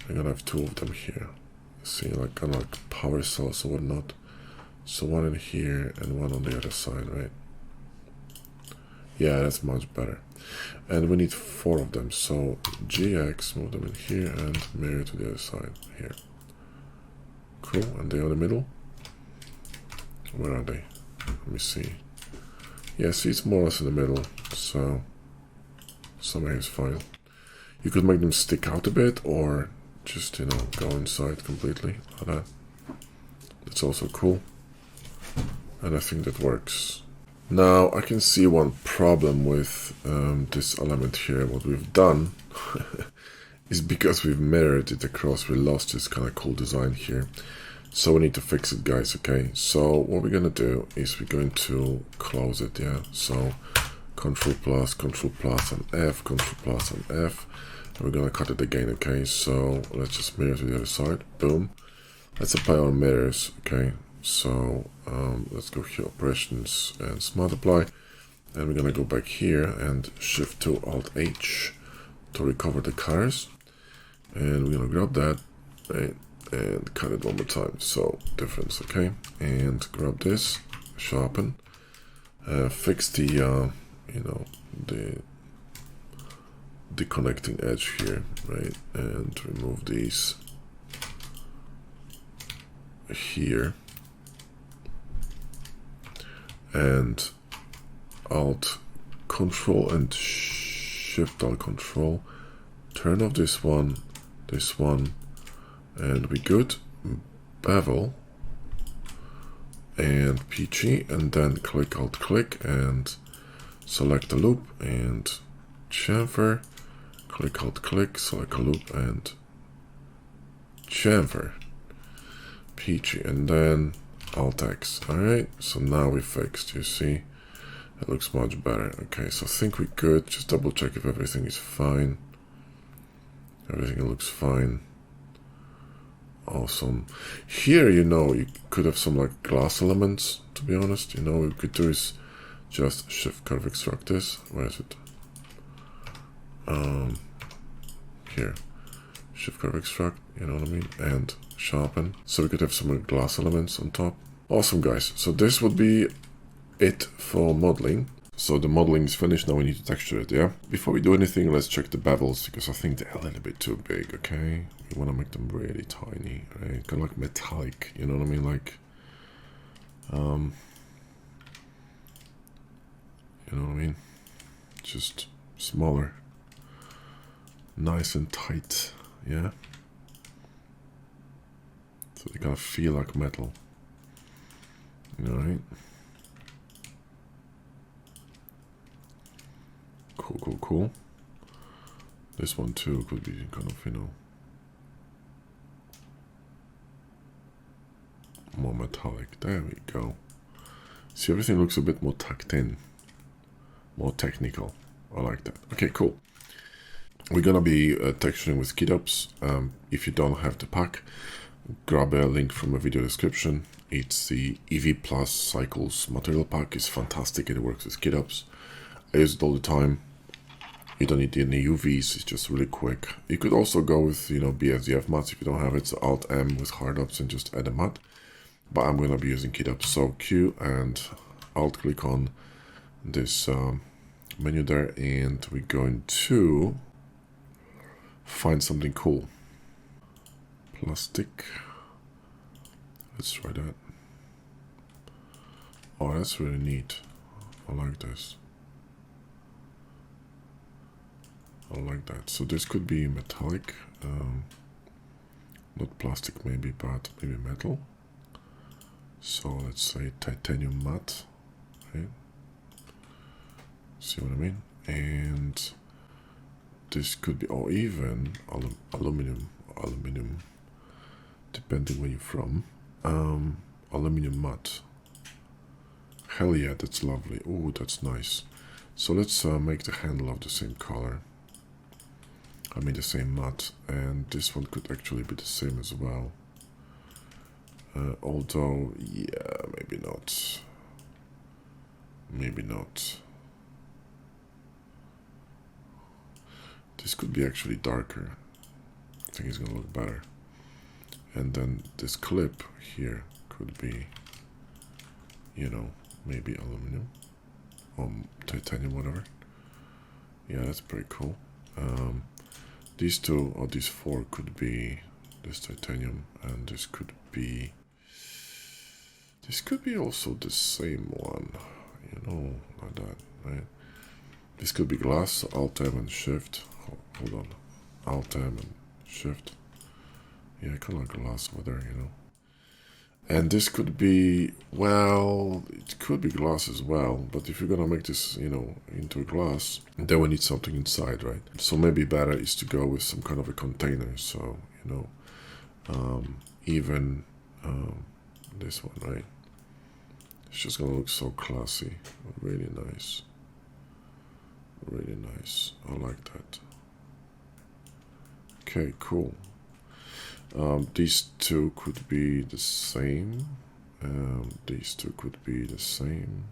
S1: I'm gonna have two of them here. See, like kind of like power cells or whatnot. So one in here and one on the other side, right? Yeah, that's much better. And we need 4 of them. So GX, move them in here and mirror to the other side here. Cool. And they are in the middle. Where are they? Let me see. Yeah, see, it's more or less in the middle, so somehow it's fine. You could make them stick out a bit, or just, you know, go inside completely like that. That's also cool, and I think that works. Now, I can see one problem with this element here. What we've done is because we've mirrored it across, we lost this kind of cool design here. So we need to fix it, guys, okay? So what we're gonna do is we're going to close it, yeah? So Control plus, and F, Control plus, and F. And we're gonna cut it again, okay? So let's just mirror to the other side, boom. Let's apply our mirrors, okay? So let's go here, operations and multiply. And we're gonna go back here and Shift to Alt H to recover the colors. And we're gonna grab that, right? And cut it one more time, so difference, okay? And grab this, sharpen, fix the, you know, the connecting edge here, right? And remove these here, and Alt Control and Shift Alt Control, turn off this one, and we good. Bevel and PG, and then click Alt click and select a loop and chamfer, click Alt click, select a loop and chamfer, PG, and then Alt X. Alright, so now we fixed, you see, it looks much better. Okay, so I think we could just double check if everything is fine. Everything looks fine. Awesome. Here, you know, you could have some like glass elements, to be honest. You know, what we could do is just Shift Curve Extract this. Where is it? Here. Shift Curve Extract, you know what I mean? And sharpen. So we could have some glass elements on top. Awesome, guys. So this would be it for modeling. So the modeling is finished, now we need to texture it, yeah? Before we do anything, let's check the bevels, because I think they're a little bit too big, okay? We want to make them really tiny, right? Kind of like metallic, you know what I mean? Like, you know what I mean? Just smaller. Nice and tight, yeah? So they kind of feel like metal. Alright. Cool. This one too could be kind of, you know, more metallic. There we go. See, everything looks a bit more tucked in, more technical. I like that. Okay, cool. We're gonna be texturing with KitOps. If you don't have the pack, grab a link from a video description. It's the EV Plus Cycles material pack. It's fantastic. It works with KitOps. I use it all the time. You don't need any UVs, it's just really quick. You could also go with, you know, BSDF mats if you don't have it, so Alt M with hard ups and just add a mat. But I'm gonna be using KitOps, so Q and Alt click on this menu there, and we're going to find something cool. Plastic. Let's try that. Oh, that's really neat. I like this. I like that. So this could be metallic, not plastic maybe, but maybe metal. So let's say titanium matte, right? See what I mean? And this could be, or even aluminum, depending where you're from. Aluminum matte. Hell yeah, that's lovely. Oh, that's nice. So let's make the handle of the same color. I mean the same matte, and this one could actually be the same as well. Although, yeah, maybe not. Maybe not. This could be actually darker. I think it's gonna look better. And then this clip here could be, you know, maybe aluminum or titanium, whatever. Yeah, that's pretty cool. These two or these four could be this titanium, and this could be also the same one. you know, like that, right? This could be glass, so Alt-M and Shift. Hold on. Alt-M and Shift. Yeah, kind of like glass over there, you know. And this could be, well, it could be glass as well, but if you're gonna make this, you know, into a glass, then we need something inside, right? So maybe better is to go with some kind of a container. So, you know, even this one, right? It's just gonna look so classy, really nice. Really nice, I like that. Okay, cool. These two could be the same. These two could be the same.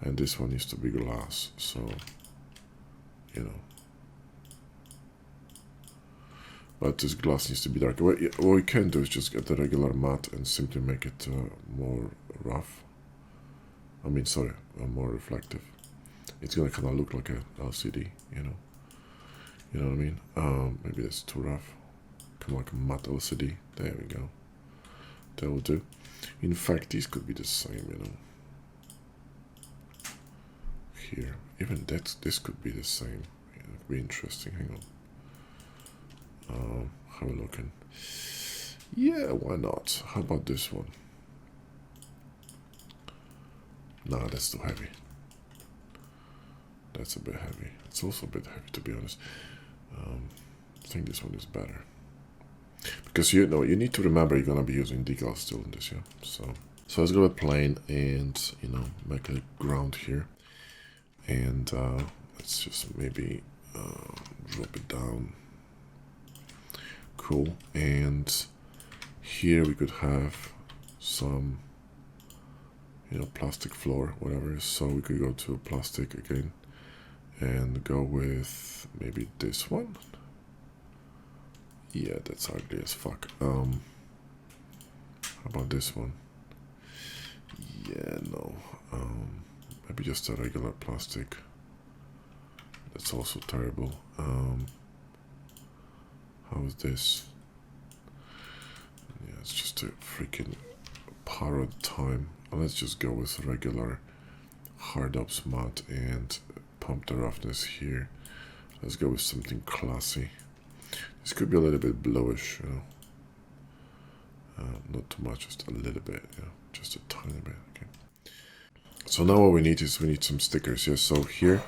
S1: And this one needs to be glass, so, you know. But this glass needs to be darker. What we can do is just get the regular matte and simply make it more rough. I mean, sorry, more reflective. It's gonna kind of look like a LCD, you know. You know what I mean? Maybe that's too rough. Kind of like a matte LCD. There we go. That will do. In fact, these could be the same, you know. Here, even this could be the same. It would be interesting. Hang on. Have a look. And yeah, why not? How about this one? Nah, that's too heavy. That's a bit heavy. It's also a bit heavy, to be honest. I think this one is better. Because you know, you need to remember you're gonna be using decals still in this, yeah. So let's go with plane and, you know, make a ground here, and let's just maybe drop it down. Cool. And here we could have some, you know, plastic floor, whatever. So we could go to plastic again and go with maybe this one. Yeah, that's ugly as fuck. How about this one? Yeah, no. Maybe just a regular plastic. That's also terrible. How's this? Yeah, it's just a freaking parrot time. Let's just go with regular hard ups matte and pump the roughness here. Let's go with something classy. This could be a little bit bluish, you know. Not too much, just a little bit, yeah, just a tiny bit. Okay. So now what we need is some stickers. Yeah. So here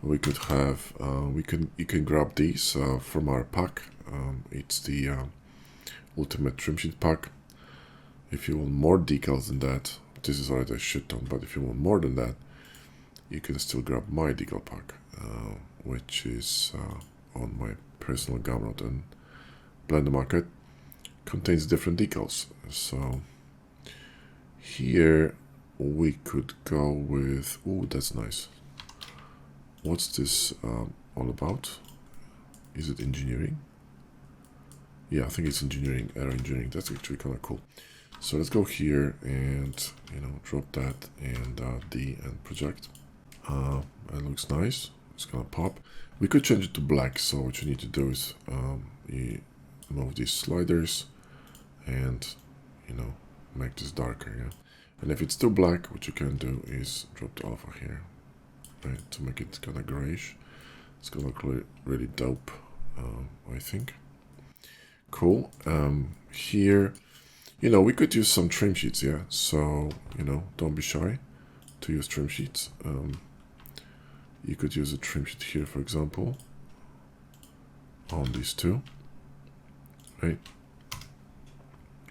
S1: we could have you can grab these from our pack. It's the ultimate trim sheet pack. If you want more decals than that, this is already a shit ton. But if you want more than that, you can still grab my decal pack, which is on my personal Gumroad and Blender Market. Contains different decals. So here we could go with, oh, that's nice. What's this all about? Is it engineering? Yeah, I think it's engineering, aero engineering. That's actually kind of cool. So let's go here and, you know, drop that and D and project. It looks nice. It's gonna pop. We could change it to black. So what you need to do is you move these sliders and, you know, make this darker. Yeah. And if it's still black, what you can do is drop the alpha here, right, to make it kind of grayish. It's gonna look really dope, I think. Cool. Here, you know, we could use some trim sheets, yeah. So, you know, don't be shy to use trim sheets. You could use a trim sheet here, for example, on these two, right?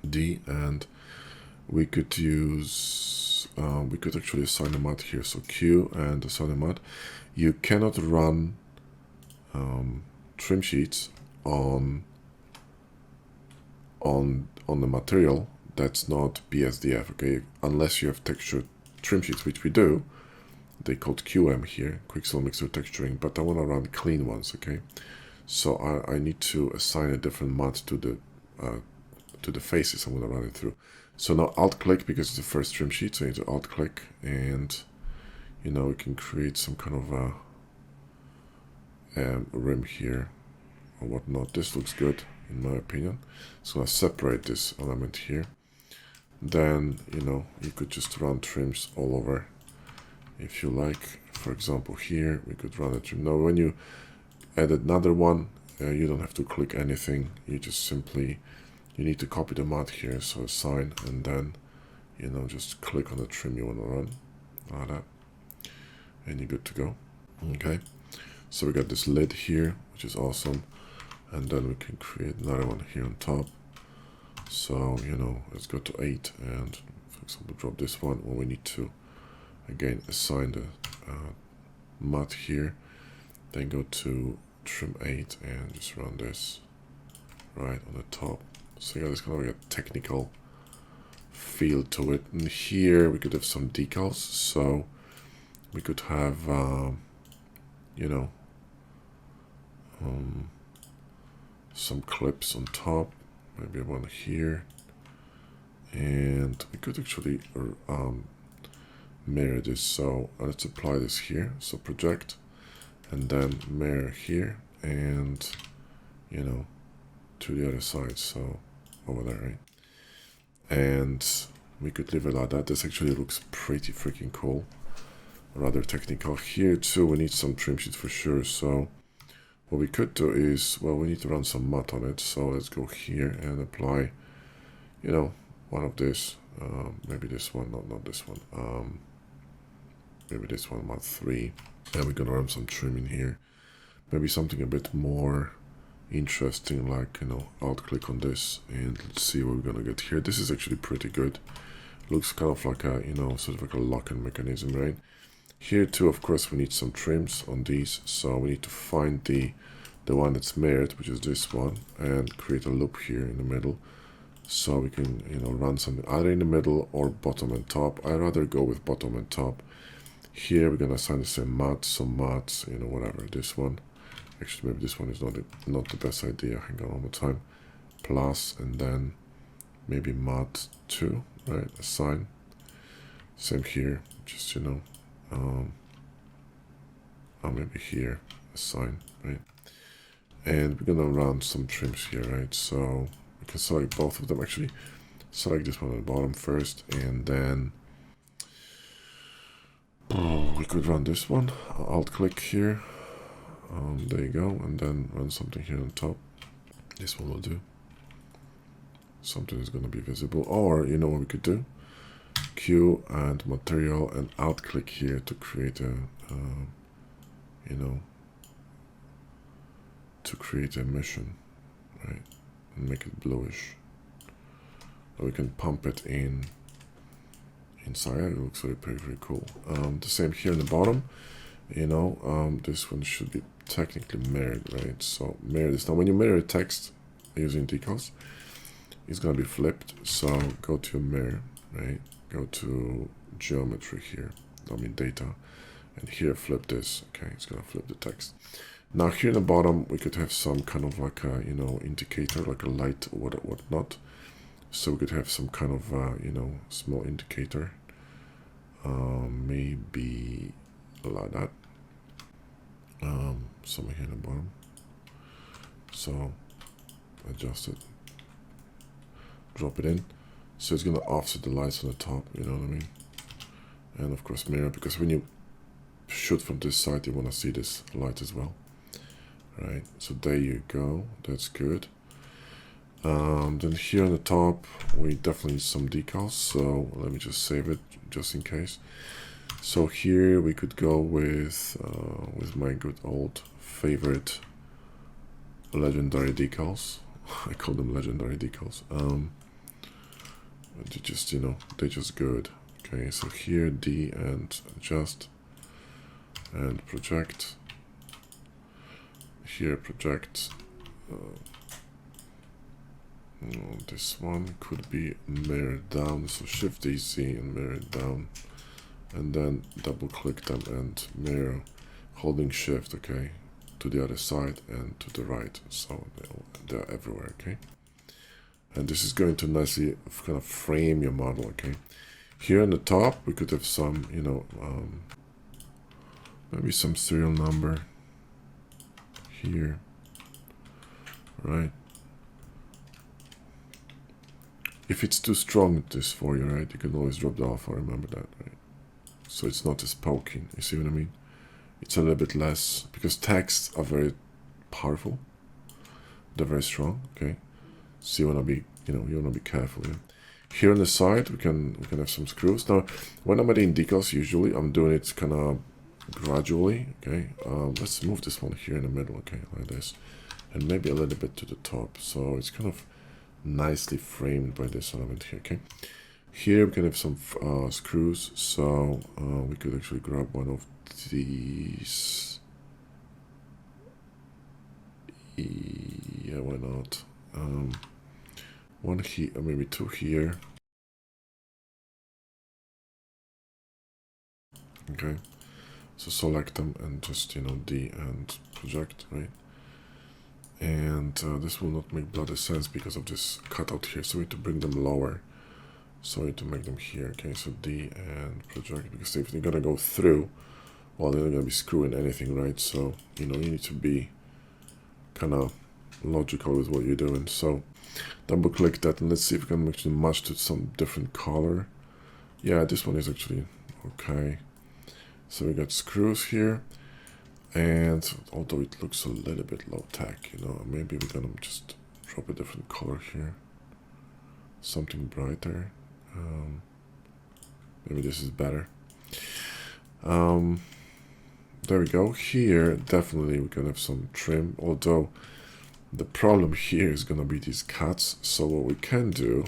S1: D, and we could use, we could actually assign a matte here. So Q and assign a matte. You cannot run trim sheets on the material that's not BSDF, okay? Unless you have textured trim sheets, which we do. They called QM here, Quicksilver Mixer Texturing, but I want to run clean ones, okay? So I need to assign a different matte to the faces I'm going to run it through. So now Alt-click, because it's the first trim sheet, so I need to Alt-click, and, you know, we can create some kind of a rim here or whatnot. This looks good, in my opinion. So I separate this element here. Then, you know, you could just run trims all over if you like. For example, here we could run a trim. Now when you add another one, you don't have to click anything. You just simply, you need to copy the mod here, so assign, and then, you know, just click on the trim you want to run, like that, and you're good to go. Okay, so we got this lid here, which is awesome, and then we can create another one here on top. So, you know, let's go to 8, and for example, drop this one. Well, we need to again assign the mod here, then go to trim 8 and just run this right on the top. So yeah, there's kind of like a technical feel to it. And here we could have some decals, so we could have you know, some clips on top, maybe one here, and we could actually mirror this. So let's apply this here, so project, and then mirror here, and, you know, to the other side, so over there, right? And we could leave it like that. This actually looks pretty freaking cool, rather technical. Here too we need some trim sheets for sure, so what we could do is, well, we need to run some matte on it, so let's go here and apply, you know, one of this, maybe this one, not this one, maybe this one, matte 3, and we're gonna run some trim in here, maybe something a bit more interesting, like, you know, alt click on this, and let's see what we're gonna get here. This is actually pretty good. Looks kind of like a, you know, sort of like a lock-in mechanism, right? Here too, of course, we need some trims on these, so we need to find the one that's mirrored, which is this one, and create a loop here in the middle, so we can, you know, run something either in the middle or bottom and top. I'd rather go with bottom and top. Here we're gonna assign the same mod, some mods, you know, whatever. This one, actually maybe this one is not the best idea. Hang on one more time. Plus, and then maybe mod 2, right? Assign. Same here, just, you know, maybe here, assign, right? And we're gonna run some trims here, right? So we can select both of them. Actually, select this one at the bottom first, and then we could run this one. Alt click here. There you go, and then run something here on top. This one will do. Something is gonna be visible, or you know what we could do? Q and material and alt click here to create a, you know, to create a emission, right? And make it bluish. Or we can pump it in inside. It looks very cool. The same here in the bottom, you know, this one should be technically mirrored, right? So mirror this. Now when you mirror text using decals, it's gonna be flipped. So go to mirror, right? Go to geometry here, I mean data, and here flip this. Okay, it's gonna flip the text. Now here in the bottom we could have some kind of like a, you know, indicator, like a light or whatnot. So we could have some kind of you know, small indicator, maybe like that, somewhere here in the bottom. So adjust it, drop it in. So it's gonna offset the lights on the top, you know what I mean? And of course mirror, because when you shoot from this side, you wanna see this light as well, right? So there you go, that's good. Then here on the top, we definitely need some decals, so let me just save it just in case. So here we could go with my good old favorite legendary decals. I call them legendary decals. They just, you know, they're just good. Okay, so here D and adjust and project. Here project. This one could be mirrored down, so shift AC and mirror it down, and then double click them and mirror, holding shift, okay, to the other side and to the right, so they're everywhere, okay? And this is going to nicely kind of frame your model, okay? Here on the top we could have some, you know, maybe some serial number here, right? If it's too strong this for you, right, you can always drop the alpha, remember that, right? so it's not as poking. You see what I mean? It's a little bit less, because texts are very powerful. They're very strong, okay? So you wanna be, you wanna be careful. Yeah? Here on the side, we can have some screws. Now, when I'm adding decals, usually I'm doing it kind of gradually, okay? Let's move this one here in the middle, okay, like this, and maybe a little bit to the top, so it's kind of nicely framed by this element here, okay? Here we can have some screws, so we could actually grab one of these. Yeah, why not? One here, or maybe two here. Okay, so select them and just, D and project, right? And this will not make bloody sense because of this cutout here, so we need to bring them lower. So we need to make them here, okay? So D and project, because if they're gonna go through, well, they're not gonna be screwing anything, right? So, you need to be kind of logical with what you're doing. So double click that and let's see if we can actually match to some different color. Yeah, this one is actually okay. So we got screws here, and although it looks a little bit low tech, maybe we're gonna just drop a different color here, something brighter. Maybe this is better. There we go. Here definitely we can have some trim, although the problem here is gonna be these cuts. So what we can do,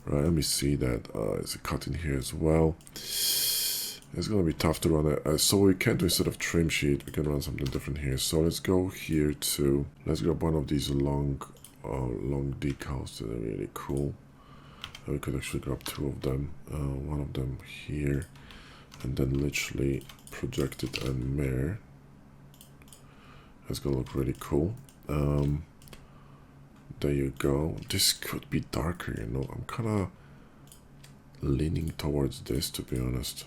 S1: right, let me see that there's a cut in here as well. It's gonna be tough to run it. So we can do, instead of trim sheet, we can run something different here. So let's go here to, let's grab one of these long decals that are really cool. We could actually grab two of them, one of them here, and then literally project it and mirror. That's gonna look really cool. There you go. This could be darker, I'm kind of leaning towards this, to be honest.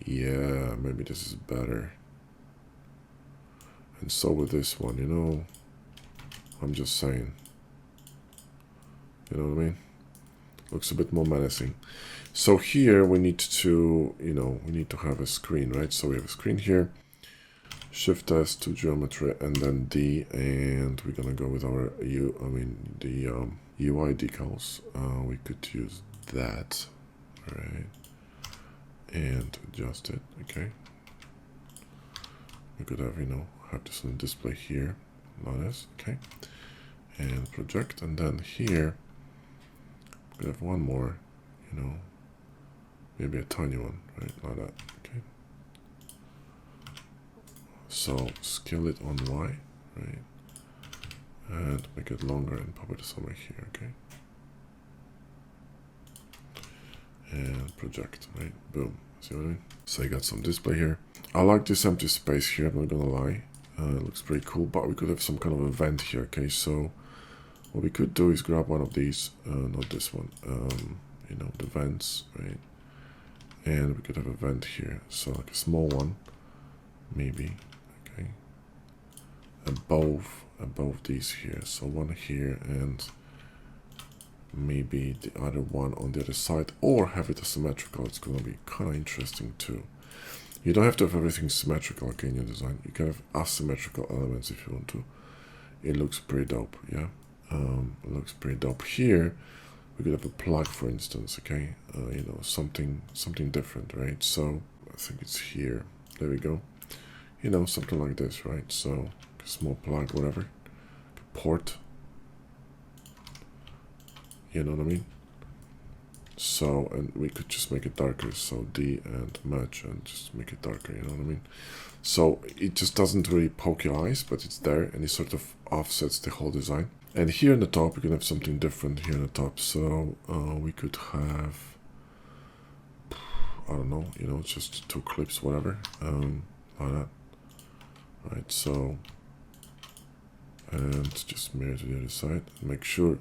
S1: Yeah, maybe this is better. And so with this one, I'm just saying. You know what I mean? Looks a bit more menacing. So here we need to, we need to have a screen, right? So we have a screen here. Shift S to geometry and then D, and we're gonna go with our the UI decals. We could use that, right? And adjust it, okay? We could have, have this on display here, like this, okay? And project, and then here we could have one more, maybe a tiny one, right? Like that, okay? So scale it on Y, right? And make it longer and pop it somewhere here, okay? And project, right? Boom. See what I mean? So I got some display here. I like this empty space here, I'm not gonna lie. It looks pretty cool, but we could have some kind of event here, okay? So what we could do is grab one of these, not this one, the vents, right? And we could have a vent here, so like a small one, maybe, okay? Above these here, so one here and maybe the other one on the other side, or have it asymmetrical. It's gonna be kind of interesting too. You don't have to have everything symmetrical, okay, in your design. You can have asymmetrical elements if you want to. It looks pretty dope, yeah. It looks pretty dope. Here we could have a plug, for instance, okay? Something different, right? So I think it's here. There we go. Something like this, right? So a small plug, whatever, port. You know what I mean? So, and we could just make it darker. So D and match and just make it darker. You know what I mean? So it just doesn't really poke your eyes, but it's there, and it sort of offsets the whole design. And here in the top, we can have something different here in the top. So we could have, I don't know, just two clips, whatever, like that. Right, so, and just mirror to the other side. Make sure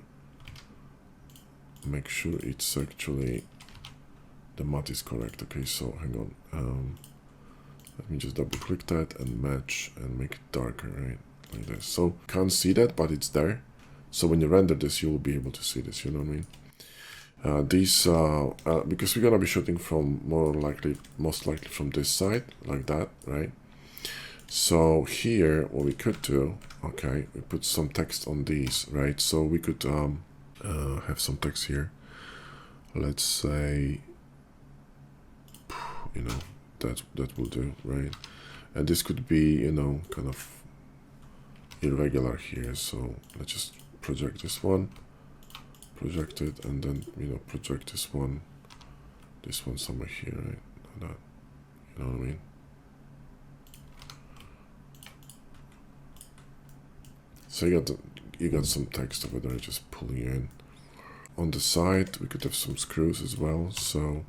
S1: it's actually, the matte is correct. Okay, so hang on. Let me just double click that and match and make it darker, right? Like this. So can't see that, but it's there. So when you render this, you will be able to see this, you know what I mean? Because we're gonna be shooting from most likely from this side, like that, right? So here, what we could do, okay, we put some text on these, right? So we could have some text here. Let's say, you know, that will do, right? And this could be, you know, kind of irregular here. So let's just project this one, project it, and then, you know, project this one somewhere here, right? Like that, you know what I mean? So you got some text over there just pulling you in. On the side, we could have some screws as well. So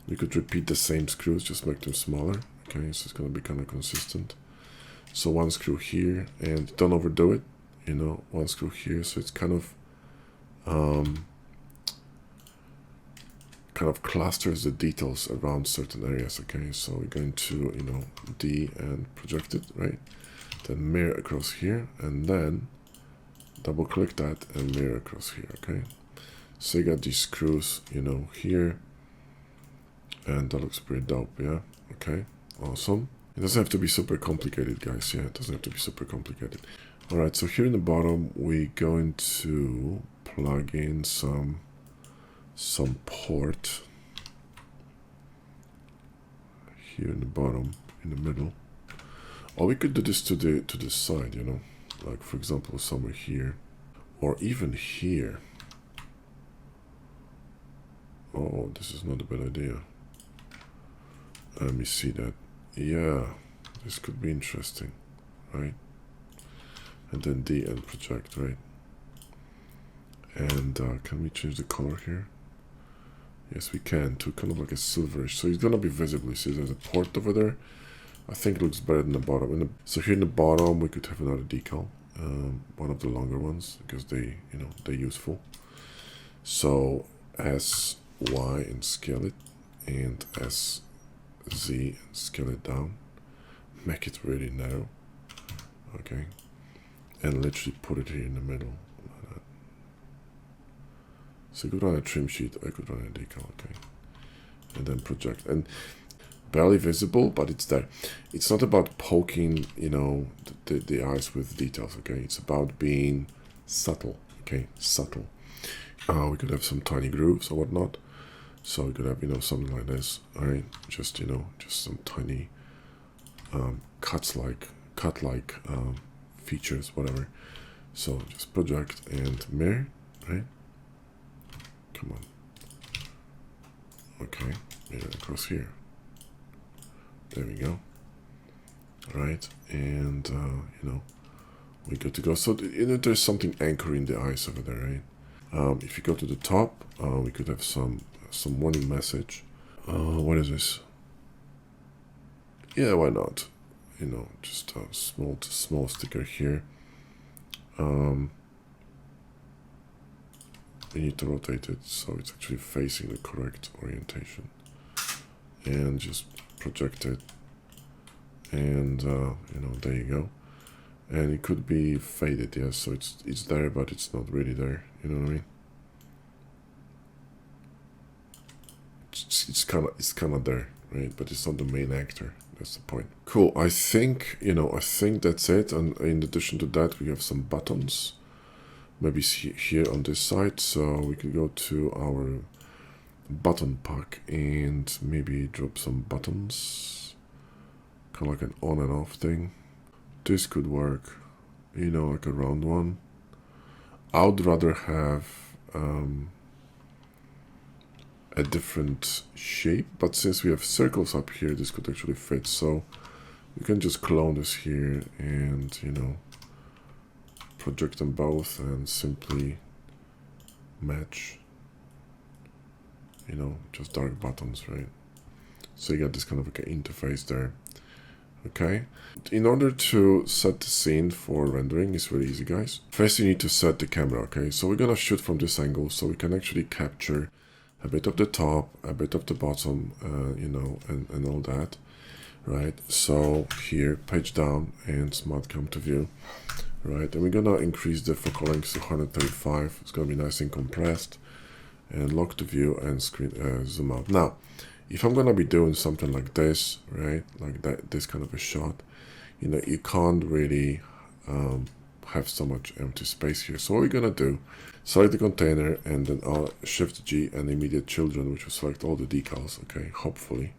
S1: we could repeat the same screws, just make them smaller. Okay, so it's gonna be kind of consistent. So one screw here, and don't overdo it. You know, one screw here, so it's kind of clusters the details around certain areas. Okay, so we're going to, you know, D and project it, right? Then mirror across here, and then double click that and mirror across here. Okay, so you got these screws, you know, here, and that looks pretty dope. Yeah, okay, awesome. It doesn't have to be super complicated, guys. Yeah, it doesn't have to be super complicated. All right, so here in the bottom, we're going to plug in some port here in the bottom, in the middle. Or we could do this to the side, you know, like for example somewhere here, or even here. Oh, this is not a bad idea. Let me see that. Yeah, this could be interesting, right? And then D and project, right? And can we change the color here? Yes, we can, to kind of like a silverish. So it's gonna be visible. See, there's a port over there. I think it looks better than the bottom. So here in the bottom, we could have another decal, one of the longer ones, because they, you know, they're useful. So S, Y, and scale it, and S, Z, and scale it down. Make it really narrow. Okay, and literally put it here in the middle. Like that. So you could run a trim sheet, or I could run a decal. Okay, and then project and. Barely visible, but it's there. It's not about poking, you know, the eyes with details, okay? It's about being subtle, okay? Subtle. We could have some tiny grooves or whatnot. So we could have, you know, something like this, all right? Just, you know, just some tiny cut-like features, whatever. So just project and mirror, right? Come on. Okay, mirror across here. There we go. All right, and you know, we're good to go. So you know, there's something anchoring the eyes over there, right? If you go to the top, we could have some warning message. What is this? Yeah, why not? You know, just a small sticker here. We need to rotate it so it's actually facing the correct orientation, and just project it, and you know, there you go. And it could be faded, yes, so it's there, but it's not really there, you know what I mean? It's kind of there, right? But it's not the main actor. That's the point. Cool. I think, you know, that's it. And in addition to that, we have some buttons, maybe here on this side. So we could go to our button pack and maybe drop some buttons, kind of like an on and off thing. This could work, you know, like a round one. I would rather have a different shape, but since we have circles up here, this could actually fit. So we can just clone this here and, you know, project them both and simply match, you know, just dark buttons, right? So you got this kind of like an interface there. Okay, in order to set the scene for rendering, it's really easy, guys. First you need to set the camera, okay? So we're gonna shoot from this angle so we can actually capture a bit of the top, a bit of the bottom, you know, and all that, right? So here, page down and smart come to view, right? And we're gonna increase the focal length to 135. It's gonna be nice and compressed. and lock to view and screen zoom out. Now, if I'm gonna be doing something like this, right, like that, this kind of a shot, you know, you can't really have so much empty space here. So what we're gonna do, select the container and then Shift G and immediate children, which will select all the decals, okay, hopefully.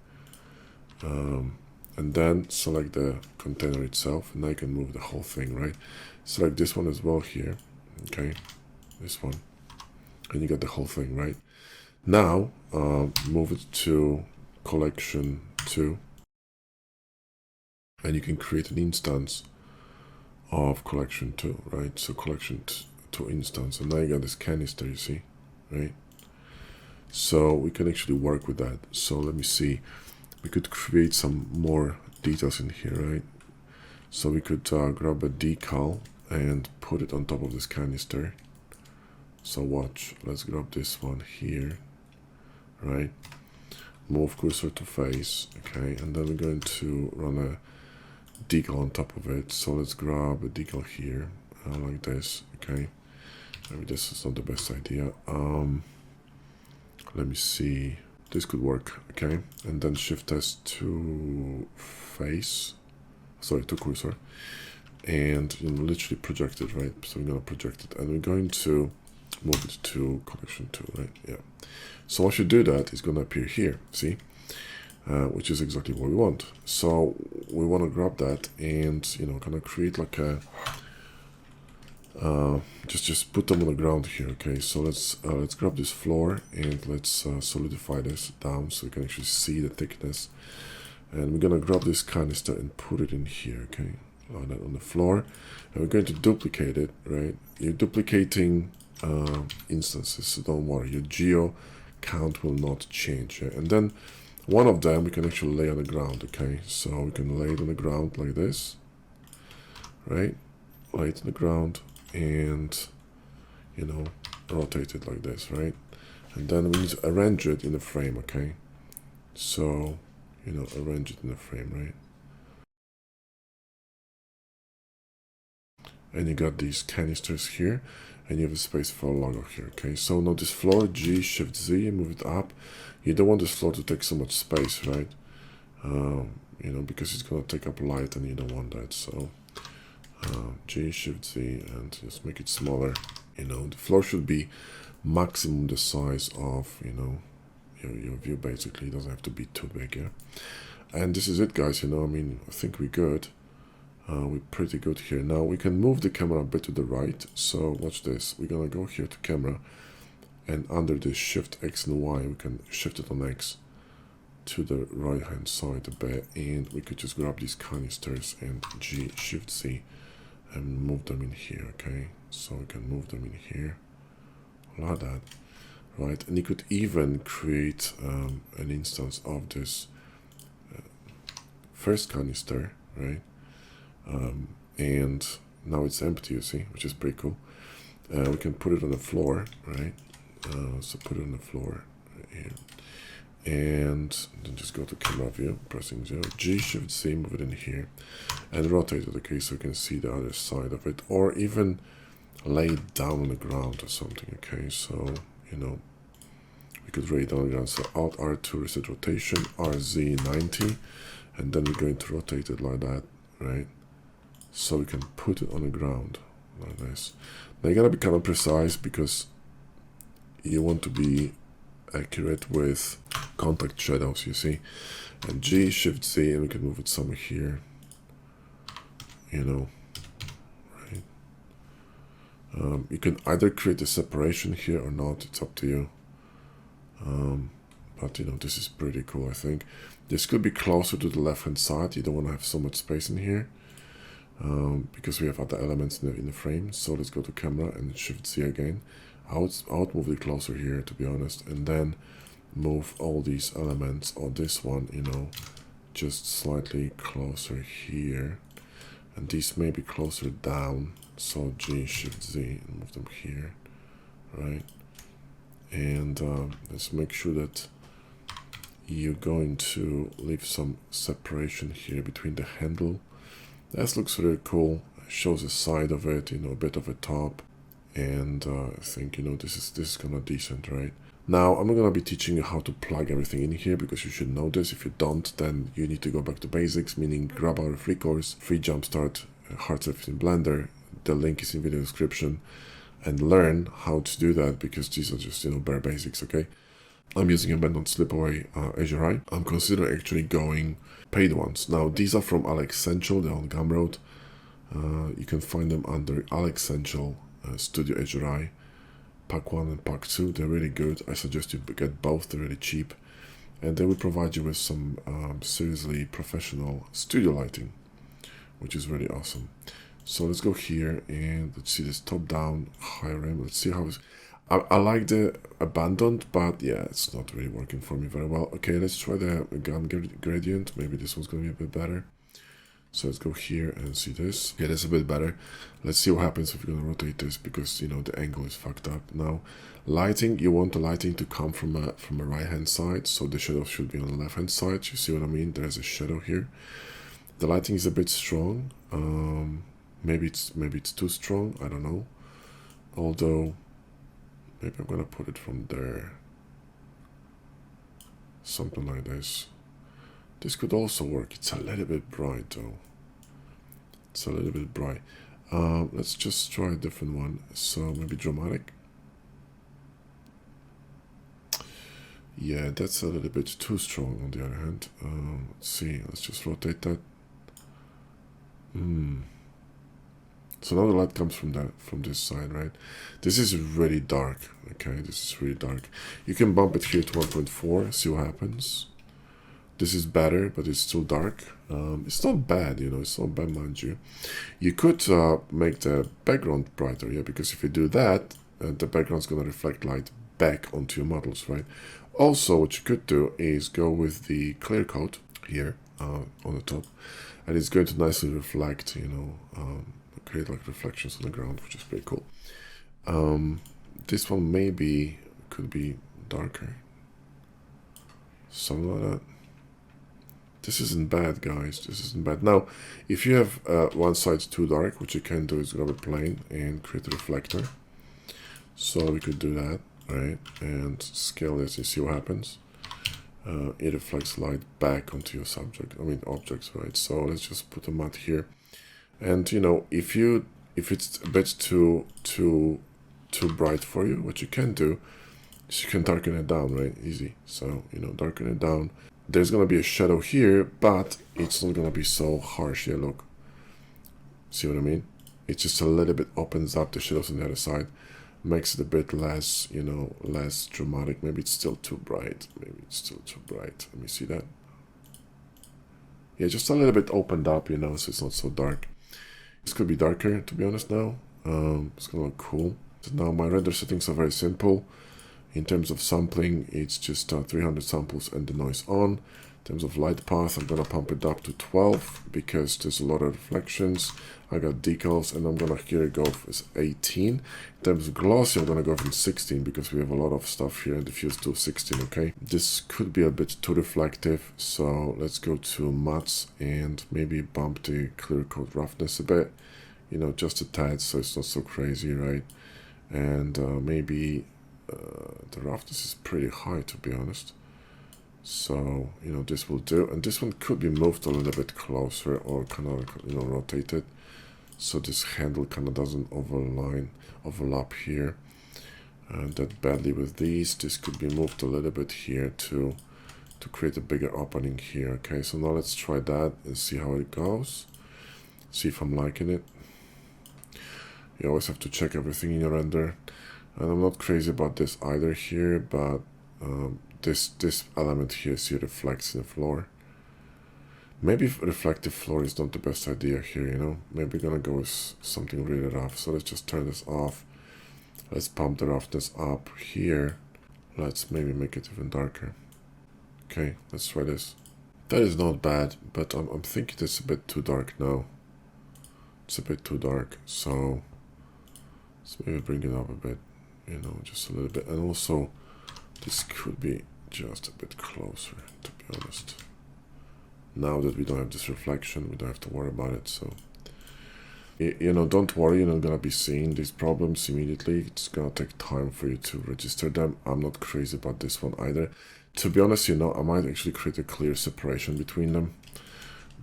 S1: And then select the container itself, and I can move the whole thing, right? Select this one as well here, okay, this one, and you get the whole thing, right? Now, move it to collection 2, and you can create an instance of collection 2, right? So collection 2 instance, and now you got this canister, you see, right? So we can actually work with that. So let me see. We could create some more details in here, right? So we could grab a decal and put it on top of this canister. So watch, let's grab this one here, right? Move cursor to face, okay, and then we're going to run a decal on top of it. So let's grab a decal here, like this, okay. Maybe this is not the best idea. Let me see. This could work, okay. And then Shift S to face, sorry, to cursor, and you know, literally project it, right? So we're gonna project it, and we're going to move it to collection 2, right? Yeah. So once you do that, it's gonna appear here, see, which is exactly what we want. So we want to grab that and, you know, kind of create like a just put them on the ground here, okay. So let's grab this floor and let's solidify this down so we can actually see the thickness, and we're gonna grab this canister and put it in here, okay, on the floor, and we're going to duplicate it, right? You're duplicating instances, so don't worry, your geo count will not change, yeah? And then one of them we can actually lay on the ground, okay. So we can lay it on the ground like this, right? Lay it on the ground and, you know, rotate it like this, right? And then we need to arrange it in the frame, okay. So, you know, arrange it in the frame, right? And you got these canisters here, and you have a space for a logo here, okay. So now this floor, G, Shift Z, move it up. You don't want this floor to take so much space, right? You know, because it's gonna take up light and you don't want that. So G, Shift Z, and just make it smaller. You know, the floor should be maximum the size of, you know, your view, basically. It doesn't have to be too big, yeah. And this is it, guys, you know, I mean, I think we're good. We're pretty good here. Now we can move the camera a bit to the right. So watch this. We're gonna go here to camera, and under this Shift X and Y, we can shift it on X to the right hand side a bit, and we could just grab these canisters and G, Shift Z, and move them in here, okay. So we can move them in here like that, right? And you could even create an instance of this first canister, right? And now it's empty, you see, which is pretty cool. We can put it on the floor, right? So put it on the floor right here, and then just go to camera view, pressing 0, G, Shift Z, move it in here, and rotate it, okay, so you can see the other side of it, or even lay it down on the ground or something, okay. So, you know, we could lay it down on the ground. So Alt R2 reset rotation, RZ 90, and then we're going to rotate it like that, right? So we can put it on the ground like this. Now you gotta be kind of precise because you want to be accurate with contact shadows, you see. And G, Shift Z, and we can move it somewhere here, you know, right? You can either create a separation here or not, it's up to you. But you know, this is pretty cool, I think. This could be closer to the left hand side. You don't want to have so much space in here. Because we have other elements in the frame. So let's go to camera and Shift Z again. I would move it closer here, to be honest, and then move all these elements, or this one, you know, just slightly closer here, and these may be closer down. So G, Shift Z, and move them here, right? And let's make sure that you're going to leave some separation here between the handle. That looks really cool. It shows the side of it, you know, a bit of a top, and I think, you know, this is kind of decent, right? Now, I'm not going to be teaching you how to plug everything in here because you should know this. If you don't, then you need to go back to basics, meaning grab our free course, free jumpstart, hard surface in Blender. The link is in video description, and learn how to do that because these are just, you know, bare basics, okay? I'm using a Abandoned Slipaway HRI. I'm considering actually going paid ones. Now, these are from Alex Central, they're on Gumroad. You can find them under Alex Central Studio HRI. Pack 1 and Pack 2, they're really good. I suggest you get both, they're really cheap. And they will provide you with some seriously professional studio lighting, which is really awesome. So let's go here and let's see this top-down high rim. Let's see how it's... I like the Abandoned, but yeah, it's not really working for me very well. Okay, let's try the gun gradient. Maybe this one's going to be a bit better. So let's go here and see this. Yeah, that's a bit better. Let's see what happens if we're going to rotate this because, you know, the angle is fucked up. Now, lighting, you want the lighting to come from a right-hand side. So the shadow should be on the left-hand side. You see what I mean? There's a shadow here. The lighting is a bit strong. Maybe it's too strong. I don't know. Although, maybe I'm going to put it from there. Something like this. This could also work. It's a little bit bright though. It's a little bit bright. Let's just try a different one. So maybe dramatic. Yeah, that's a little bit too strong on the other hand. Let's see. Let's just rotate that. So now the light comes from this side, right? This is really dark. Okay, this is really dark. You can bump it here to 1.4. See what happens. This is better, but it's still dark. It's not bad, you know, it's not bad, mind you. You could make the background brighter, yeah, because if you do that, the background's going to reflect light back onto your models, right? Also, what you could do is go with the clear coat here on the top, and it's going to nicely reflect, you know, create like reflections on the ground, which is pretty cool. This one maybe could be darker. Something like that. This isn't bad, guys. This isn't bad. Now, if you have one side too dark, what you can do is grab a plane and create a reflector. So we could do that, right? And scale this and see what happens. It reflects light back onto your objects, right? So let's just put a matte here. And you know, if it's a bit too bright for you, what you can do is you can darken it down, right? Easy. So, you know, darken it down. There's going to be a shadow here, but it's not going to be so harsh. Yeah, look. See what I mean? It just a little bit opens up the shadows on the other side. Makes it a bit less, you know, less dramatic. Maybe it's still too bright. Maybe it's still too bright. Let me see that. Yeah, just a little bit opened up, you know, so it's not so dark. This could be darker, to be honest now. It's going to look cool. So now my render settings are very simple. In terms of sampling, it's just 300 samples and the noise on. In terms of light path, I'm going to pump it up to 12 because there's a lot of reflections. I got decals and I'm going to here go with 18. In terms of glossy, I'm going to go from 16 because we have a lot of stuff here and diffuse to 16, okay? This could be a bit too reflective, so let's go to mattes and maybe bump the clear coat roughness a bit. You know, just a tad so it's not so crazy, right? And maybe... the roughness is pretty high, to be honest. So, you know, this will do. And this one could be moved a little bit closer or kind of, you know, rotated. So this handle kind of doesn't overlap here. And that badly with these. This could be moved a little bit here to create a bigger opening here. Okay, so now let's try that and see how it goes. See if I'm liking it. You always have to check everything in your render. And I'm not crazy about this either here, but this element here, see, reflects in the floor. Maybe reflective floor is not the best idea here, you know. Maybe we're gonna go with something really rough. So let's just turn this off. Let's pump the roughness up here. Let's maybe make it even darker. Okay, let's try this. That is not bad, but I'm thinking it's a bit too dark now. It's a bit too dark, so let's maybe bring it up a bit. You know, just a little bit. And also, this could be just a bit closer, to be honest. Now that we don't have this reflection, we don't have to worry about it. So You know, don't worry, you're not gonna be seeing these problems immediately. It's gonna take time for you to register them. I'm not crazy about this one either. To be honest, you know, I might actually create a clear separation between them,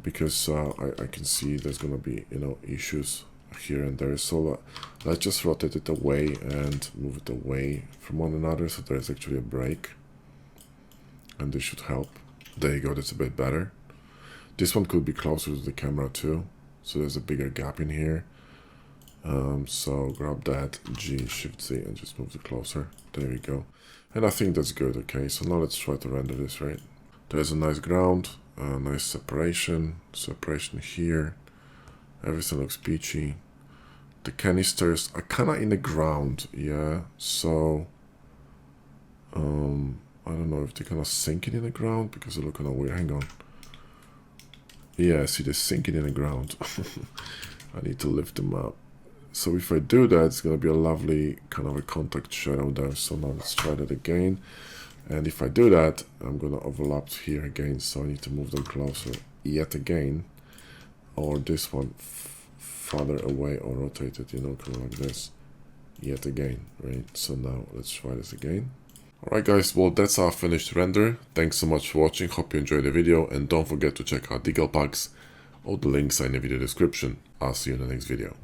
S1: because I can see there's gonna be, you know, issues here and there. So let's just rotate it away and move it away from one another, so there's actually a break, and this should help. There you go, that's a bit better. This one could be closer to the camera too, so there's a bigger gap in here. So grab that, G, Shift Z, and just move it closer. There we go. And I think that's good. Okay, so now let's try to render this, right? There's a nice ground, nice separation here. Everything looks peachy. The canisters are kind of in the ground, yeah. So I don't know if they're kind of sinking in the ground, because they look kind of weird. Hang on. Yeah, see, they're sinking in the ground. I need to lift them up. So if I do that, it's going to be a lovely kind of a contact shadow there. So now let's try that again. And if I do that, I'm going to overlap here again. So I need to move them closer yet again. Or this one farther away, or rotate it, you know, kind of like this. Yet again, right? So now let's try this again. Alright guys, well that's our finished render. Thanks so much for watching, hope you enjoyed the video, and don't forget to check out decal packs. All the links are in the video description. I'll see you in the next video.